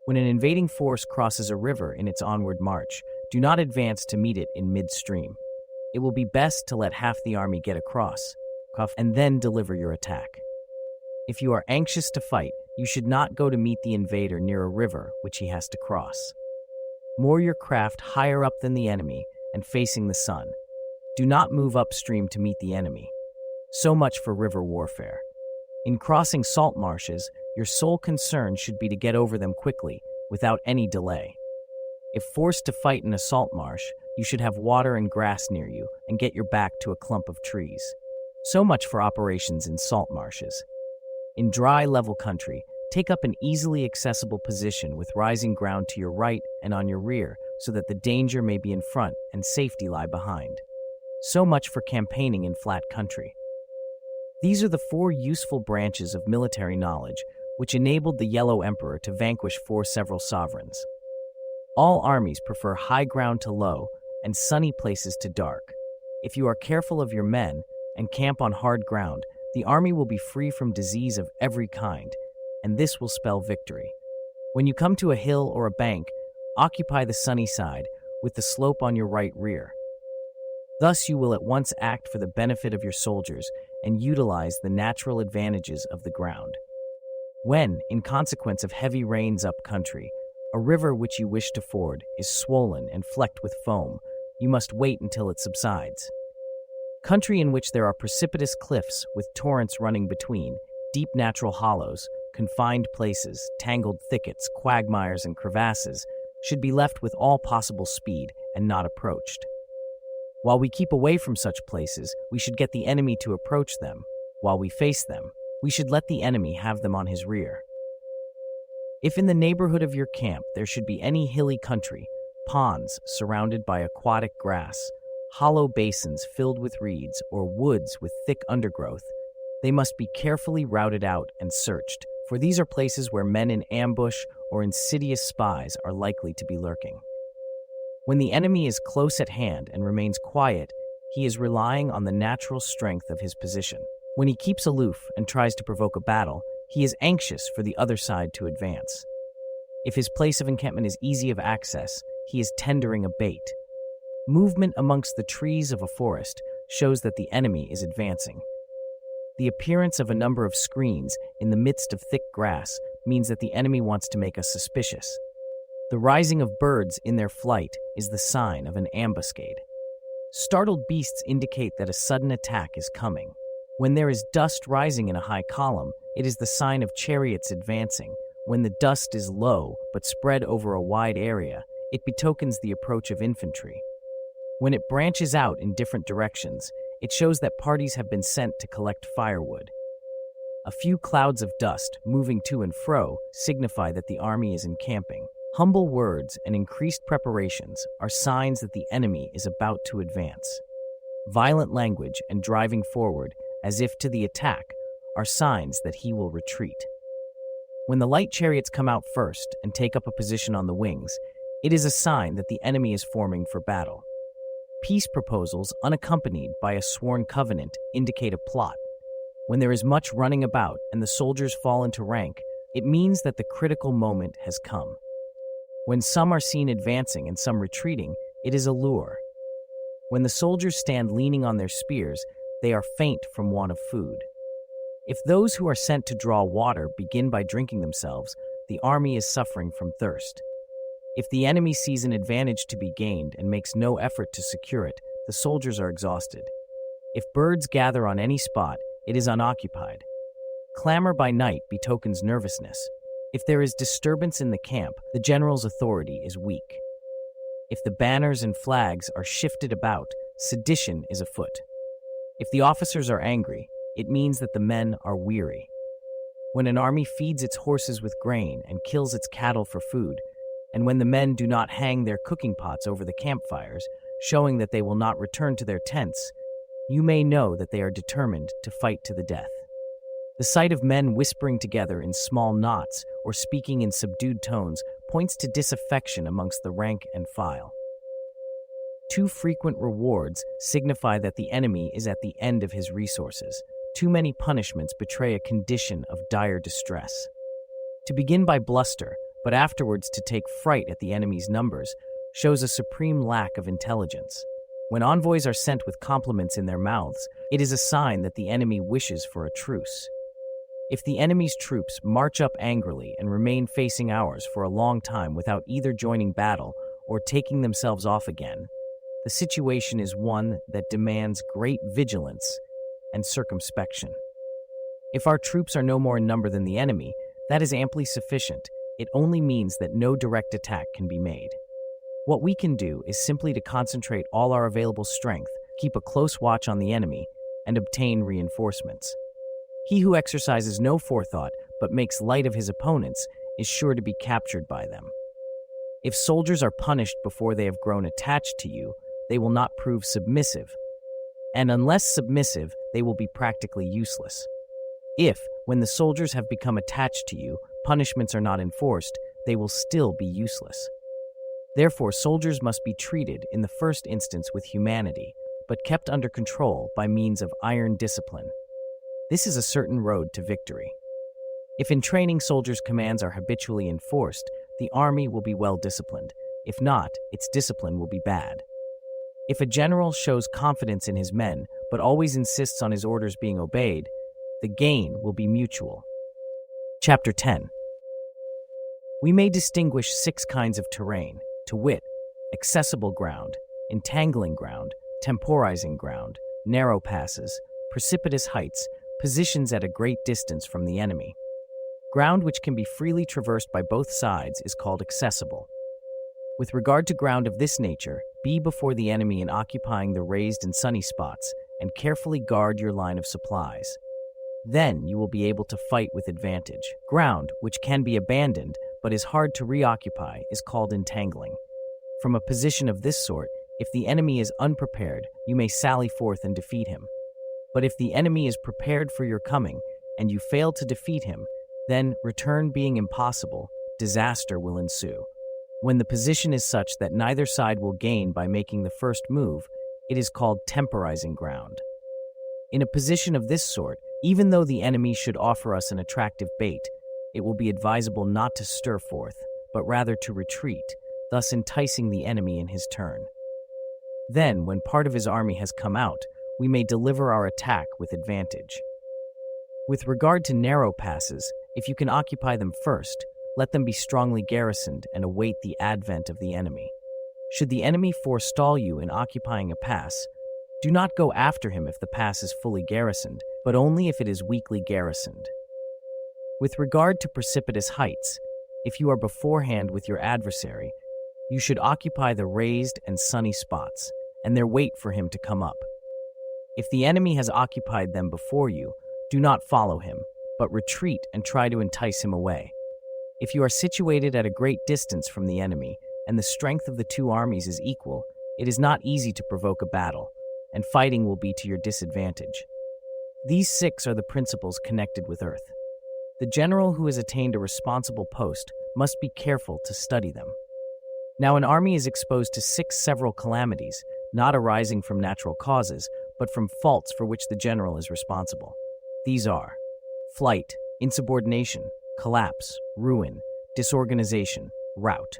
When an invading force crosses a river in its onward march, do not advance to meet it in midstream. It will be best to let half the army get across, and then deliver your attack. If you are anxious to fight, you should not go to meet the invader near a river which he has to cross. Moor your craft higher up than the enemy and facing the sun. Do not move upstream to meet the enemy. So much for river warfare. In crossing salt marshes, your sole concern should be to get over them quickly, without any delay. If forced to fight in a salt marsh, you should have water and grass near you and get your back to a clump of trees. So much for operations in salt marshes. In dry, level country, take up an easily accessible position with rising ground to your right and on your rear so that the danger may be in front and safety lie behind. So much for campaigning in flat country. These are the 4 useful branches of military knowledge which enabled the Yellow Emperor to vanquish 4 several sovereigns. All armies prefer high ground to low and sunny places to dark. If you are careful of your men and camp on hard ground, the army will be free from disease of every kind, and this will spell victory. When you come to a hill or a bank, occupy the sunny side with the slope on your right rear. Thus you will at once act for the benefit of your soldiers and utilize the natural advantages of the ground. When, in consequence of heavy rains up country, a river which you wish to ford is swollen and flecked with foam, you must wait until it subsides. Country in which there are precipitous cliffs with torrents running between, deep natural hollows, confined places, tangled thickets, quagmires, and crevasses should be left with all possible speed and not approached. While we keep away from such places, we should get the enemy to approach them. While we face them, we should let the enemy have them on his rear. If in the neighborhood of your camp there should be any hilly country, ponds surrounded by aquatic grass, hollow basins filled with reeds, or woods with thick undergrowth, they must be carefully routed out and searched, for these are places where men in ambush or insidious spies are likely to be lurking. When the enemy is close at hand and remains quiet, he is relying on the natural strength of his position. When he keeps aloof and tries to provoke a battle, he is anxious for the other side to advance. If his place of encampment is easy of access, he is tendering a bait. Movement amongst the trees of a forest shows that the enemy is advancing. The appearance of a number of screens in the midst of thick grass means that the enemy wants to make us suspicious. The rising of birds in their flight is the sign of an ambuscade. Startled beasts indicate that a sudden attack is coming. When there is dust rising in a high column, it is the sign of chariots advancing. When the dust is low but spread over a wide area, it betokens the approach of infantry. When it branches out in different directions, it shows that parties have been sent to collect firewood. A few clouds of dust moving to and fro signify that the army is encamping. Humble words and increased preparations are signs that the enemy is about to advance. Violent language and driving forward, as if to the attack, are signs that he will retreat. When the light chariots come out first and take up a position on the wings, it is a sign that the enemy is forming for battle. Peace proposals unaccompanied by a sworn covenant indicate a plot. When there is much running about and the soldiers fall into rank, it means that the critical moment has come. When some are seen advancing and some retreating, it is a lure. When the soldiers stand leaning on their spears, they are faint from want of food. If those who are sent to draw water begin by drinking themselves, the army is suffering from thirst. If the enemy sees an advantage to be gained and makes no effort to secure it, the soldiers are exhausted. If birds gather on any spot, it is unoccupied. Clamor by night betokens nervousness. If there is disturbance in the camp, the general's authority is weak. If the banners and flags are shifted about, sedition is afoot. If the officers are angry, it means that the men are weary. When an army feeds its horses with grain and kills its cattle for food, and when the men do not hang their cooking pots over the campfires, showing that they will not return to their tents, you may know that they are determined to fight to the death. The sight of men whispering together in small knots or speaking in subdued tones points to disaffection amongst the rank and file. Too frequent rewards signify that the enemy is at the end of his resources. Too many punishments betray a condition of dire distress. To begin by bluster, but afterwards to take fright at the enemy's numbers, shows a supreme lack of intelligence. When envoys are sent with compliments in their mouths, it is a sign that the enemy wishes for a truce. If the enemy's troops march up angrily and remain facing ours for a long time without either joining battle or taking themselves off again, the situation is one that demands great vigilance and circumspection. If our troops are no more in number than the enemy, that is amply sufficient. It only means that no direct attack can be made. What we can do is simply to concentrate all our available strength, keep a close watch on the enemy, and obtain reinforcements. He who exercises no forethought but makes light of his opponents is sure to be captured by them. If soldiers are punished before they have grown attached to you, they will not prove submissive. And unless submissive, they will be practically useless. If, when the soldiers have become attached to you, punishments are not enforced, they will still be useless. Therefore, soldiers must be treated in the first instance with humanity, but kept under control by means of iron discipline. This is a certain road to victory. If in training soldiers' commands are habitually enforced, the army will be well disciplined. If not, its discipline will be bad. If a general shows confidence in his men, but always insists on his orders being obeyed, the gain will be mutual. Chapter 10. We may distinguish 6 kinds of terrain, to wit, accessible ground, entangling ground, temporizing ground, narrow passes, precipitous heights, positions at a great distance from the enemy. Ground which can be freely traversed by both sides is called accessible. With regard to ground of this nature, be before the enemy in occupying the raised and sunny spots, and carefully guard your line of supplies. Then you will be able to fight with advantage. Ground, which can be abandoned but is hard to reoccupy, is called entangling. From a position of this sort, if the enemy is unprepared, you may sally forth and defeat him. But if the enemy is prepared for your coming, and you fail to defeat him, then, return being impossible, disaster will ensue. When the position is such that neither side will gain by making the first move, it is called temporizing ground. In a position of this sort, even though the enemy should offer us an attractive bait, it will be advisable not to stir forth, but rather to retreat, thus enticing the enemy in his turn. Then, when part of his army has come out, we may deliver our attack with advantage. With regard to narrow passes, if you can occupy them first, let them be strongly garrisoned and await the advent of the enemy. Should the enemy forestall you in occupying a pass, do not go after him if the pass is fully garrisoned, but only if it is weakly garrisoned. With regard to precipitous heights, if you are beforehand with your adversary, you should occupy the raised and sunny spots, and there wait for him to come up. If the enemy has occupied them before you, do not follow him, but retreat and try to entice him away. If you are situated at a great distance from the enemy, and the strength of the two armies is equal, it is not easy to provoke a battle, and fighting will be to your disadvantage. These 6 are the principles connected with Earth. The general who has attained a responsible post must be careful to study them. Now, an army is exposed to 6 several calamities, not arising from natural causes, but from faults for which the general is responsible. These are flight, insubordination, collapse, ruin, disorganization, rout.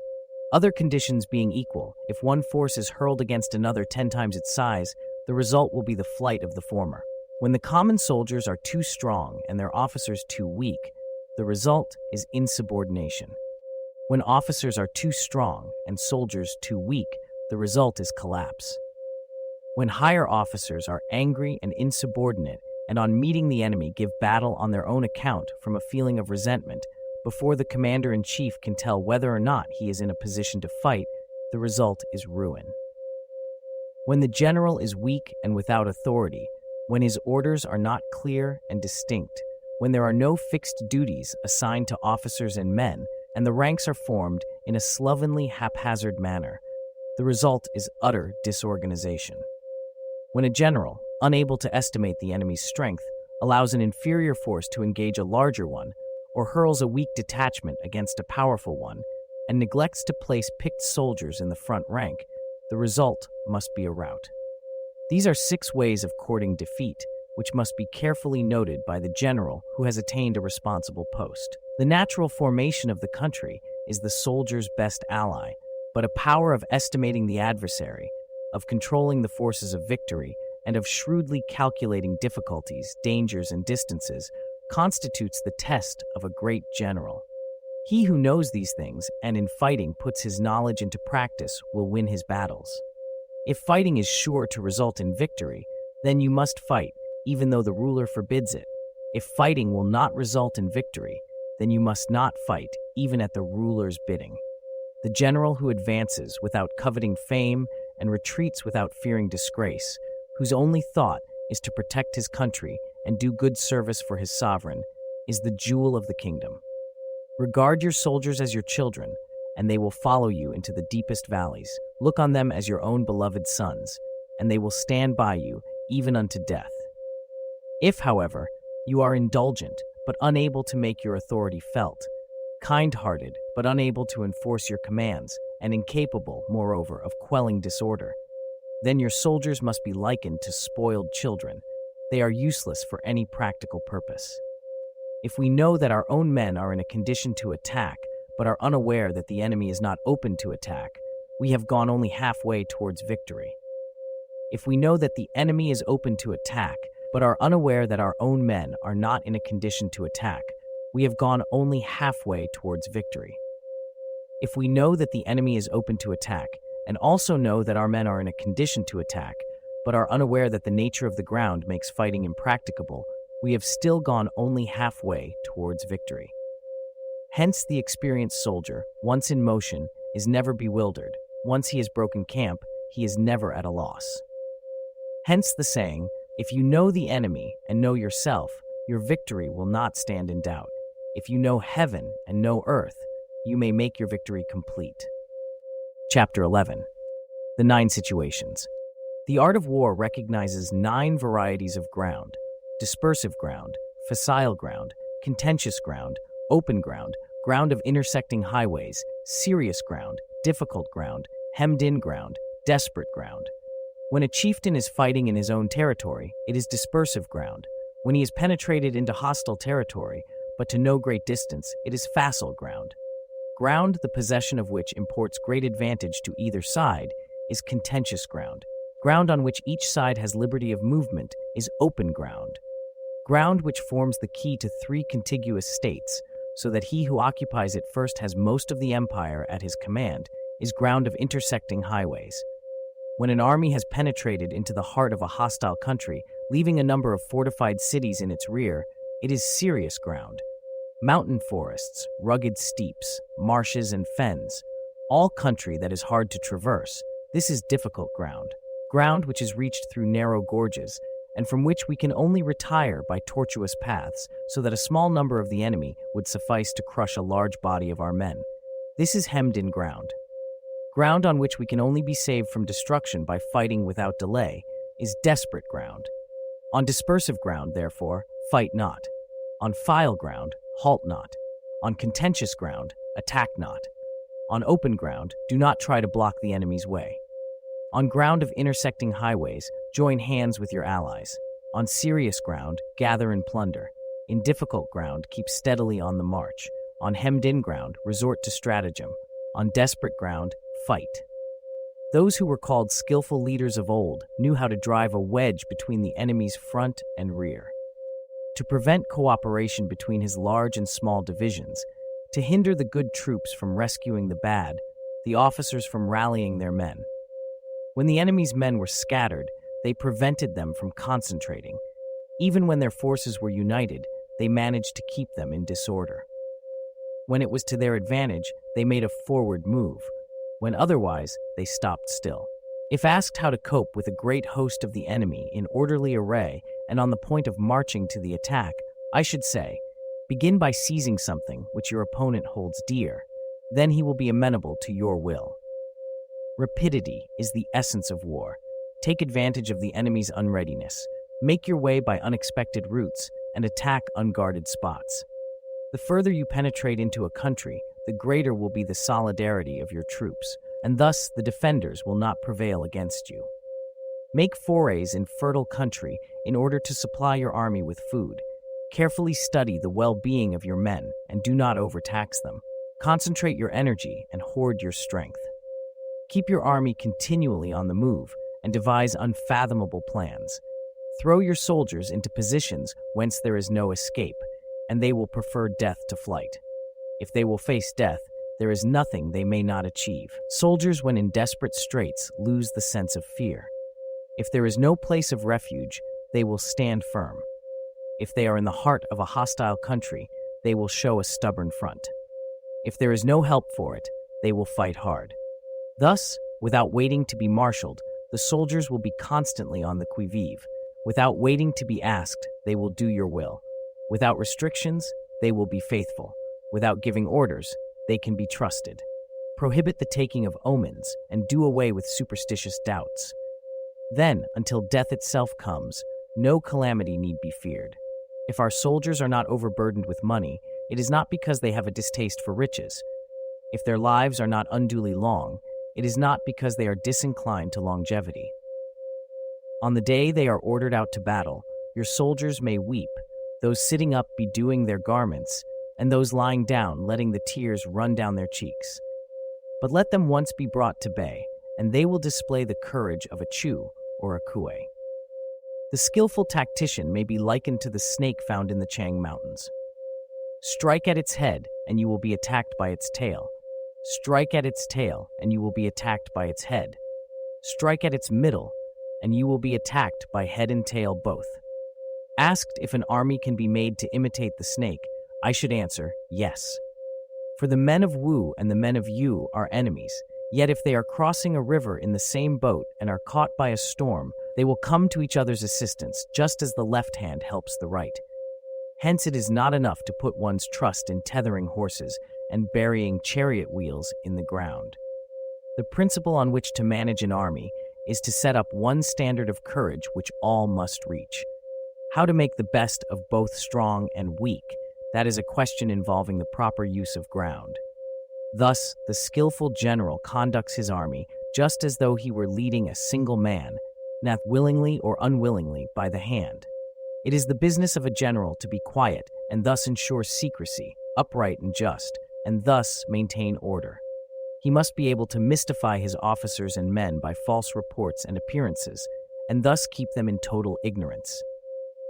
Other conditions being equal, if one force is hurled against another 10 times its size, the result will be the flight of the former. When the common soldiers are too strong and their officers too weak, the result is insubordination. When officers are too strong and soldiers too weak, the result is collapse. When higher officers are angry and insubordinate, and on meeting the enemy give battle on their own account from a feeling of resentment, before the commander-in-chief can tell whether or not he is in a position to fight, the result is ruin. When the general is weak and without authority, when his orders are not clear and distinct, when there are no fixed duties assigned to officers and men, and the ranks are formed in a slovenly, haphazard manner, the result is utter disorganization. When a general, unable to estimate the enemy's strength, allows an inferior force to engage a larger one, or hurls a weak detachment against a powerful one, and neglects to place picked soldiers in the front rank, the result must be a rout. These are 6 ways of courting defeat, which must be carefully noted by the general who has attained a responsible post. The natural formation of the country is the soldier's best ally, but a power of estimating the adversary, of controlling the forces of victory, and of shrewdly calculating difficulties, dangers, and distances constitutes the test of a great general. He who knows these things and in fighting puts his knowledge into practice will win his battles. If fighting is sure to result in victory, then you must fight, even though the ruler forbids it. If fighting will not result in victory, then you must not fight, even at the ruler's bidding. The general who advances without coveting fame and retreats without fearing disgrace, whose only thought is to protect his country and do good service for his sovereign, is the jewel of the kingdom. Regard your soldiers as your children, and they will follow you into the deepest valleys. Look on them as your own beloved sons, and they will stand by you even unto death. If, however, you are indulgent but unable to make your authority felt, kind-hearted but unable to enforce your commands, and incapable, moreover, of quelling disorder, then your soldiers must be likened to spoiled children. They are useless for any practical purpose. If we know that our own men are in a condition to attack, but are unaware that the enemy is not open to attack, we have gone only halfway towards victory. If we know that the enemy is open to attack, but are unaware that our own men are not in a condition to attack, we have gone only halfway towards victory. If we know that the enemy is open to attack, and also know that our men are in a condition to attack, but are unaware that the nature of the ground makes fighting impracticable, we have still gone only halfway towards victory. Hence, the experienced soldier, once in motion, is never bewildered. Once he has broken camp, he is never at a loss. Hence the saying, if you know the enemy and know yourself, your victory will not stand in doubt. If you know heaven and know earth, you may make your victory complete. Chapter 11. The 9 situations. The art of war recognizes 9 varieties of ground: dispersive ground, facile ground, contentious ground, open ground, ground of intersecting highways, serious ground, difficult ground, hemmed-in ground, desperate ground. When a chieftain is fighting in his own territory, it is dispersive ground. When he has penetrated into hostile territory, but to no great distance, it is facile ground. Ground, the possession of which imports great advantage to either side, is contentious ground. Ground on which each side has liberty of movement is open ground. Ground which forms the key to 3 contiguous states, so that he who occupies it first has most of the empire at his command, is ground of intersecting highways. When an army has penetrated into the heart of a hostile country, leaving a number of fortified cities in its rear, it is serious ground. Mountain forests, rugged steeps, marshes and fens, all country that is hard to traverse, this is difficult ground. Ground which is reached through narrow gorges, and from which we can only retire by tortuous paths, so that a small number of the enemy would suffice to crush a large body of our men. This is hemmed-in ground. Ground on which we can only be saved from destruction by fighting without delay is desperate ground. On dispersive ground, therefore, fight not. On file ground, halt not. On contentious ground, attack not. On open ground, do not try to block the enemy's way. On ground of intersecting highways, join hands with your allies. On serious ground, gather and plunder. In difficult ground, keep steadily on the march. On hemmed-in ground, resort to stratagem. On desperate ground, fight. Those who were called skillful leaders of old knew how to drive a wedge between the enemy's front and rear. To prevent cooperation between his large and small divisions, to hinder the good troops from rescuing the bad, the officers from rallying their men. When the enemy's men were scattered, they prevented them from concentrating. Even when their forces were united, they managed to keep them in disorder. When it was to their advantage, they made a forward move. When otherwise, they stopped still. If asked how to cope with a great host of the enemy in orderly array and on the point of marching to the attack, I should say, begin by seizing something which your opponent holds dear. Then he will be amenable to your will. Rapidity is the essence of war. Take advantage of the enemy's unreadiness. Make your way by unexpected routes and attack unguarded spots. The further you penetrate into a country, the greater will be the solidarity of your troops, and thus the defenders will not prevail against you. Make forays in fertile country in order to supply your army with food. Carefully study the well-being of your men and do not overtax them. Concentrate your energy and hoard your strength. Keep your army continually on the move and devise unfathomable plans. Throw your soldiers into positions whence there is no escape, and they will prefer death to flight. If they will face death, there is nothing they may not achieve. Soldiers, when in desperate straits, lose the sense of fear. If there is no place of refuge, they will stand firm. If they are in the heart of a hostile country, they will show a stubborn front. If there is no help for it, they will fight hard. Thus, without waiting to be marshaled, the soldiers will be constantly on the qui-vive. Without waiting to be asked, they will do your will. Without restrictions, they will be faithful. Without giving orders, they can be trusted. Prohibit the taking of omens and do away with superstitious doubts. Then, until death itself comes, no calamity need be feared. If our soldiers are not overburdened with money, it is not because they have a distaste for riches. If their lives are not unduly long, it is not because they are disinclined to longevity. On the day they are ordered out to battle, your soldiers may weep, those sitting up bedewing their garments, and those lying down letting the tears run down their cheeks. But let them once be brought to bay, and they will display the courage of a Chu or a Kue. The skillful tactician may be likened to the snake found in the Chang Mountains. Strike at its head, and you will be attacked by its tail. Strike at its tail, and you will be attacked by its head. Strike at its middle, and you will be attacked by head and tail both. Asked if an army can be made to imitate the snake, I should answer, yes. For the men of Wu and the men of Yu are enemies, yet if they are crossing a river in the same boat and are caught by a storm, they will come to each other's assistance, just as the left hand helps the right. Hence it is not enough to put one's trust in tethering horses and burying chariot wheels in the ground. The principle on which to manage an army is to set up one standard of courage which all must reach. How to make the best of both strong and weak, that is a question involving the proper use of ground. Thus, the skillful general conducts his army just as though he were leading a single man, not willingly or unwillingly by the hand. It is the business of a general to be quiet and thus ensure secrecy, upright and just, and thus maintain order. He must be able to mystify his officers and men by false reports and appearances, and thus keep them in total ignorance.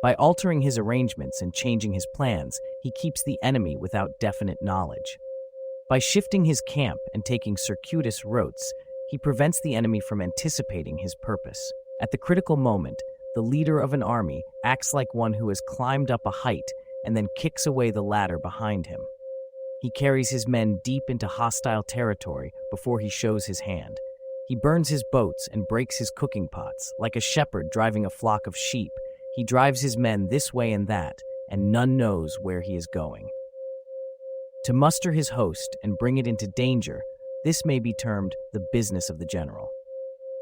By altering his arrangements and changing his plans, he keeps the enemy without definite knowledge. By shifting his camp and taking circuitous routes, he prevents the enemy from anticipating his purpose. At the critical moment, the leader of an army acts like one who has climbed up a height and then kicks away the ladder behind him. He carries his men deep into hostile territory before he shows his hand. He burns his boats and breaks his cooking pots. Like a shepherd driving a flock of sheep, he drives his men this way and that, and none knows where he is going. To muster his host and bring it into danger, this may be termed the business of the general.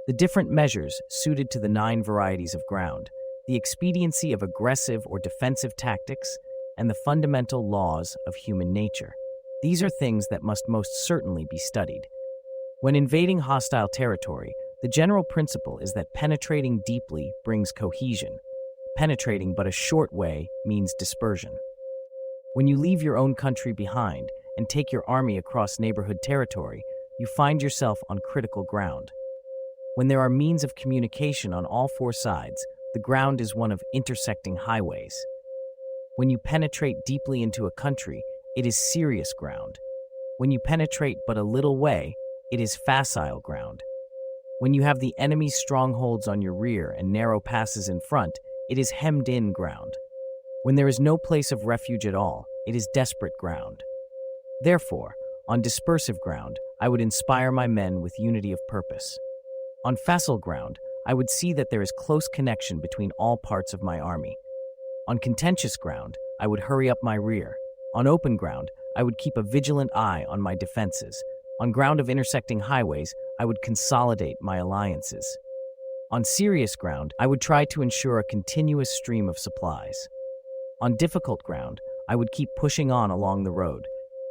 The different measures suited to the 9 varieties of ground, the expediency of aggressive or defensive tactics, and the fundamental laws of human nature. These are things that must most certainly be studied. When invading hostile territory, the general principle is that penetrating deeply brings cohesion. Penetrating but a short way means dispersion. When you leave your own country behind and take your army across neighborhood territory, you find yourself on critical ground. When there are means of communication on all four sides, the ground is one of intersecting highways. When you penetrate deeply into a country, it is serious ground. When you penetrate but a little way, it is facile ground. When you have the enemy's strongholds on your rear and narrow passes in front, it is hemmed-in ground. When there is no place of refuge at all, it is desperate ground. Therefore, on dispersive ground, I would inspire my men with unity of purpose. On facile ground, I would see that there is close connection between all parts of my army. On contentious ground, I would hurry up my rear. On open ground, I would keep a vigilant eye on my defenses. On ground of intersecting highways, I would consolidate my alliances. On serious ground, I would try to ensure a continuous stream of supplies. On difficult ground, I would keep pushing on along the road.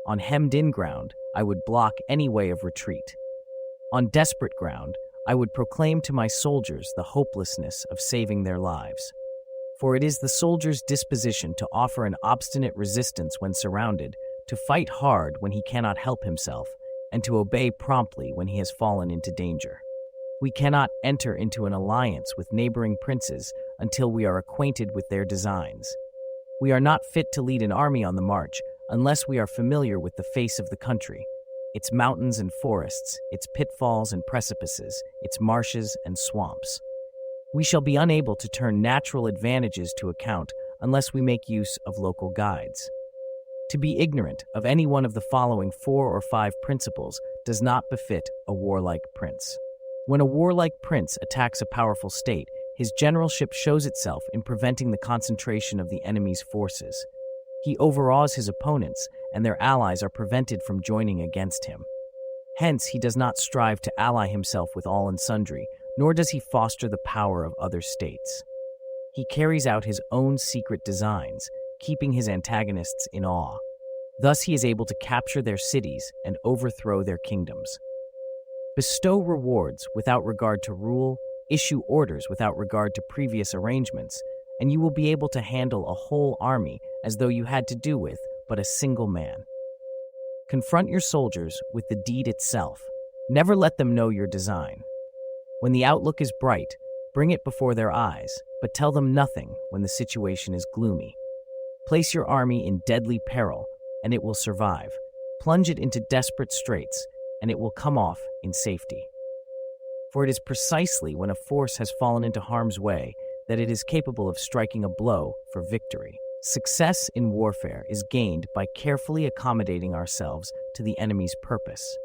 On hemmed-in ground, I would block any way of retreat. On desperate ground, I would proclaim to my soldiers the hopelessness of saving their lives. For it is the soldier's disposition to offer an obstinate resistance when surrounded, to fight hard when he cannot help himself, and to obey promptly when he has fallen into danger. We cannot enter into an alliance with neighboring princes until we are acquainted with their designs. We are not fit to lead an army on the march unless we are familiar with the face of the country, its mountains and forests, its pitfalls and precipices, its marshes and swamps. We shall be unable to turn natural advantages to account unless we make use of local guides. To be ignorant of any one of the following 4 or 5 principles does not befit a warlike prince. When a warlike prince attacks a powerful state, his generalship shows itself in preventing the concentration of the enemy's forces. He overawes his opponents, and their allies are prevented from joining against him. Hence, he does not strive to ally himself with all and sundry, nor does he foster the power of other states. He carries out his own secret designs, keeping his antagonists in awe. Thus he is able to capture their cities and overthrow their kingdoms. Bestow rewards without regard to rule, issue orders without regard to previous arrangements, and you will be able to handle a whole army as though you had to do with but a single man. Confront your soldiers with the deed itself. Never let them know your design. When the outlook is bright, bring it before their eyes, but tell them nothing when the situation is gloomy. Place your army in deadly peril, and it will survive. Plunge it into desperate straits, and it will come off in safety. For it is precisely when a force has fallen into harm's way that it is capable of striking a blow for victory. Success in warfare is gained by carefully accommodating ourselves to the enemy's purpose.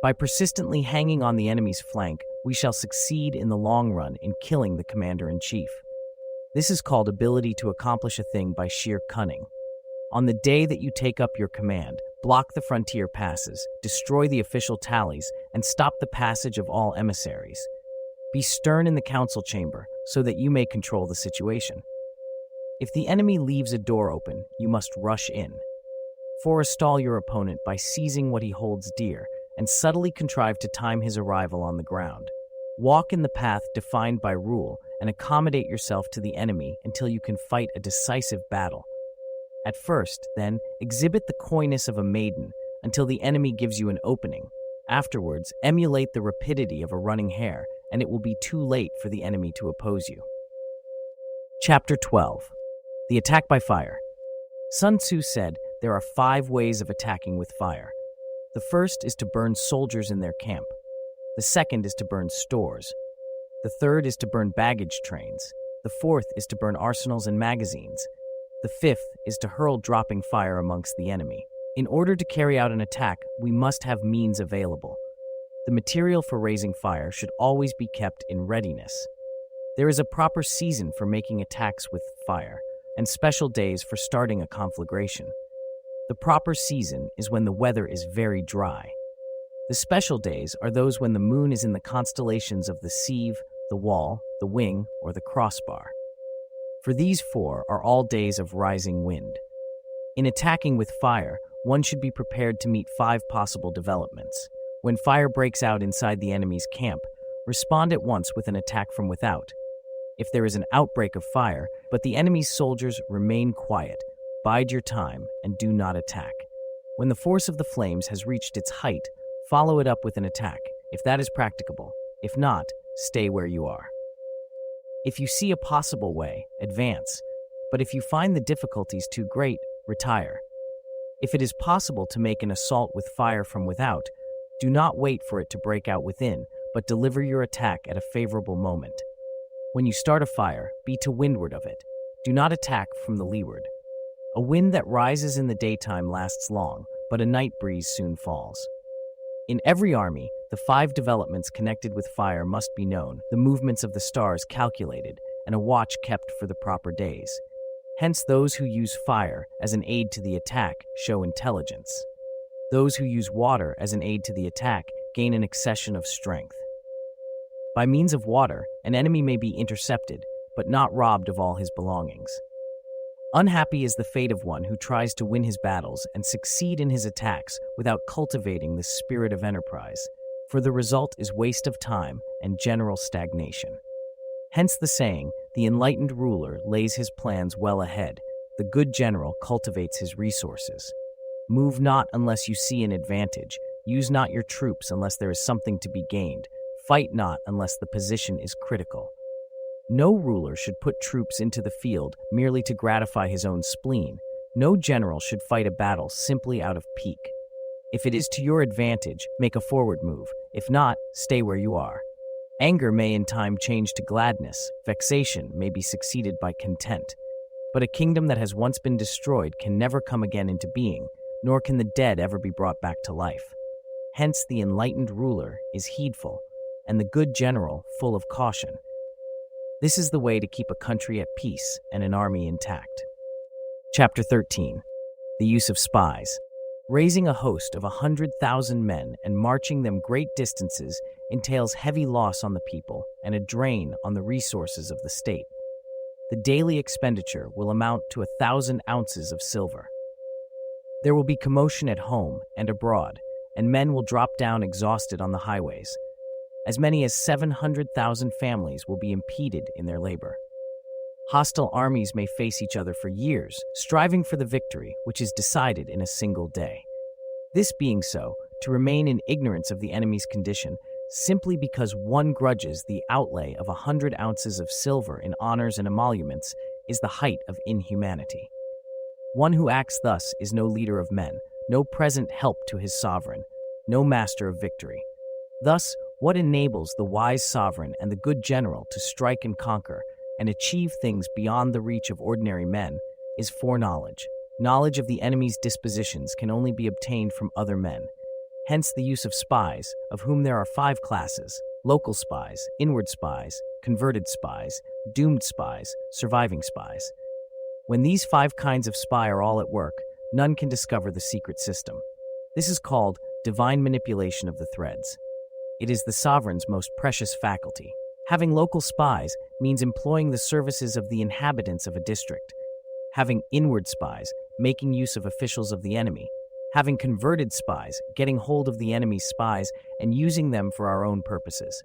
By persistently hanging on the enemy's flank, we shall succeed in the long run in killing the commander-in-chief. This is called ability to accomplish a thing by sheer cunning. On the day that you take up your command, block the frontier passes, destroy the official tallies, and stop the passage of all emissaries. Be stern in the council chamber so that you may control the situation. If the enemy leaves a door open, you must rush in. Forestall your opponent by seizing what he holds dear and subtly contrive to time his arrival on the ground. Walk in the path defined by rule and accommodate yourself to the enemy until you can fight a decisive battle. At first, then, exhibit the coyness of a maiden until the enemy gives you an opening. Afterwards, emulate the rapidity of a running hare, and it will be too late for the enemy to oppose you. Chapter 12. The Attack by Fire. Sun Tzu said there are 5 ways of attacking with fire. The first is to burn soldiers in their camp. The second is to burn stores. The third is to burn baggage trains. The fourth is to burn arsenals and magazines. The fifth is to hurl dropping fire amongst the enemy. In order to carry out an attack, we must have means available. The material for raising fire should always be kept in readiness. There is a proper season for making attacks with fire, and special days for starting a conflagration. The proper season is when the weather is very dry. The special days are those when the moon is in the constellations of the sieve, the wall, the wing, or the crossbar. for these 4 are all days of rising wind. In attacking with fire, one should be prepared to meet 5 possible developments. When fire breaks out inside the enemy's camp, respond at once with an attack from without. If there is an outbreak of fire, but the enemy's soldiers remain quiet, bide your time and do not attack. When the force of the flames has reached its height, follow it up with an attack, if that is practicable. If not, stay where you are. If you see a possible way, advance, but if you find the difficulties too great, retire. If it is possible to make an assault with fire from without, do not wait for it to break out within, but deliver your attack at a favorable moment. When you start a fire, be to windward of it. Do not attack from the leeward. A wind that rises in the daytime lasts long, but a night breeze soon falls. In every army, the 5 developments connected with fire must be known, the movements of the stars calculated, and a watch kept for the proper days. Hence, those who use fire as an aid to the attack show intelligence. Those who use water as an aid to the attack gain an accession of strength. By means of water, an enemy may be intercepted, but not robbed of all his belongings. Unhappy is the fate of one who tries to win his battles and succeed in his attacks without cultivating the spirit of enterprise, for the result is waste of time and general stagnation. Hence the saying, the enlightened ruler lays his plans well ahead, the good general cultivates his resources. Move not unless you see an advantage, use not your troops unless there is something to be gained, fight not unless the position is critical. No ruler should put troops into the field merely to gratify his own spleen. No general should fight a battle simply out of pique. If it is to your advantage, make a forward move. If not, stay where you are. Anger may in time change to gladness. Vexation may be succeeded by content. But a kingdom that has once been destroyed can never come again into being, nor can the dead ever be brought back to life. Hence the enlightened ruler is heedful, and the good general full of caution. This is the way to keep a country at peace and an army intact. Chapter 13. The use of spies. Raising a host of 100,000 men and marching them great distances entails heavy loss on the people and a drain on the resources of the state. The daily expenditure will amount to 1,000 ounces of silver. There will be commotion at home and abroad, and men will drop down exhausted on the highways. As many as 700,000 families will be impeded in their labor. Hostile armies may face each other for years, striving for the victory which is decided in a single day. This being so, to remain in ignorance of the enemy's condition, simply because one grudges the outlay of 100 ounces of silver in honors and emoluments, is the height of inhumanity. One who acts thus is no leader of men, no present help to his sovereign, no master of victory. Thus, what enables the wise sovereign and the good general to strike and conquer and achieve things beyond the reach of ordinary men is foreknowledge. Knowledge of the enemy's dispositions can only be obtained from other men. Hence the use of spies, of whom there are 5 classes: local spies, inward spies, converted spies, doomed spies, surviving spies. When these 5 kinds of spy are all at work, none can discover the secret system. This is called divine manipulation of the threads. It is the sovereign's most precious faculty. Having local spies means employing the services of the inhabitants of a district. Having inward spies, making use of officials of the enemy. Having converted spies, getting hold of the enemy's spies and using them for our own purposes.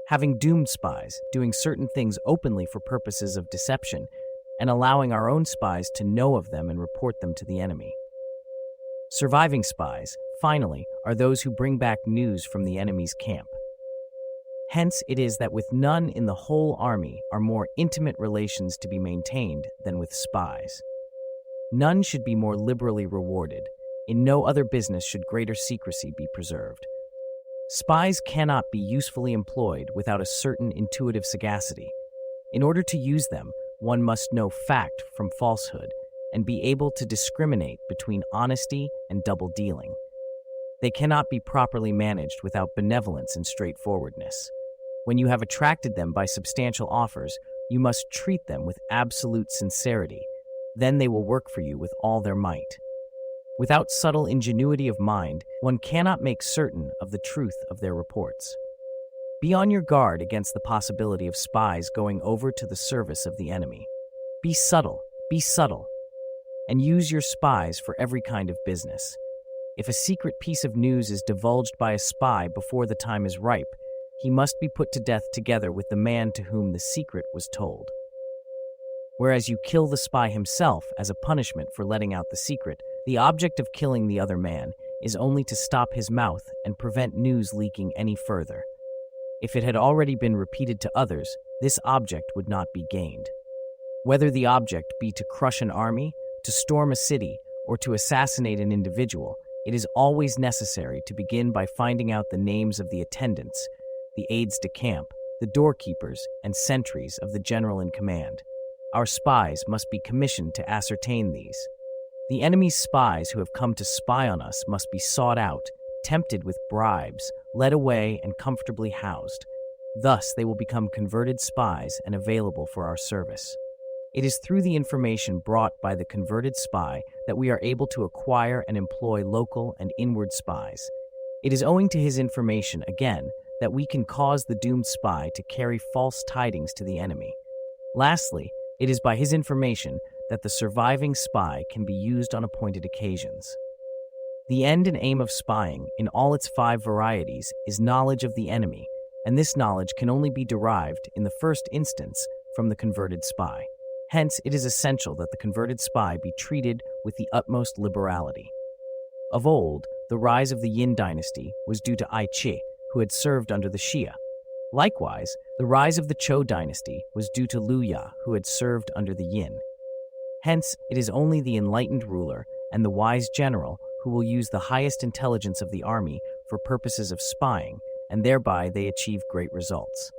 Having doomed spies, doing certain things openly for purposes of deception, and allowing our own spies to know of them and report them to the enemy. Surviving spies, finally, are those who bring back news from the enemy's camp. Hence it is that with none in the whole army are more intimate relations to be maintained than with spies. None should be more liberally rewarded. In no other business should greater secrecy be preserved. Spies cannot be usefully employed without a certain intuitive sagacity. In order to use them, one must know fact from falsehood and be able to discriminate between honesty and double dealing. They cannot be properly managed without benevolence and straightforwardness. When you have attracted them by substantial offers, you must treat them with absolute sincerity. Then they will work for you with all their might. Without subtle ingenuity of mind, one cannot make certain of the truth of their reports. Be on your guard against the possibility of spies going over to the service of the enemy. Be subtle, and use your spies for every kind of business. If a secret piece of news is divulged by a spy before the time is ripe, he must be put to death together with the man to whom the secret was told. Whereas you kill the spy himself as a punishment for letting out the secret, the object of killing the other man is only to stop his mouth and prevent news leaking any further. If it had already been repeated to others, this object would not be gained. Whether the object be to crush an army, to storm a city, or to assassinate an individual, it is always necessary to begin by finding out the names of the attendants, the aides de camp, the doorkeepers, and sentries of the general in command. Our spies must be commissioned to ascertain these. The enemy's spies who have come to spy on us must be sought out, tempted with bribes, led away, and comfortably housed. Thus, they will become converted spies and available for our service. It is through the information brought by the converted spy that we are able to acquire and employ local and inward spies. It is owing to his information, again, that we can cause the doomed spy to carry false tidings to the enemy. Lastly, it is by his information that the surviving spy can be used on appointed occasions. The end and aim of spying, in all its 5 varieties, is knowledge of the enemy, and this knowledge can only be derived, in the first instance, from the converted spy. Hence, it is essential that the converted spy be treated with the utmost liberality. Of old, the rise of the Yin dynasty was due to Ai Chi, who had served under the Xia. Likewise, the rise of the Zhou dynasty was due to Liu Ya, who had served under the Yin. Hence, it is only the enlightened ruler and the wise general who will use the highest intelligence of the army for purposes of spying, and thereby they achieve great results.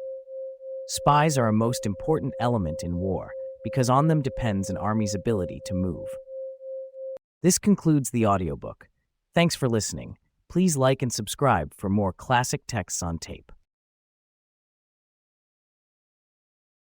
Spies are a most important element in war, because on them depends an army's ability to move. This concludes the audiobook. Thanks for listening. Please like and subscribe for more classic texts on tape.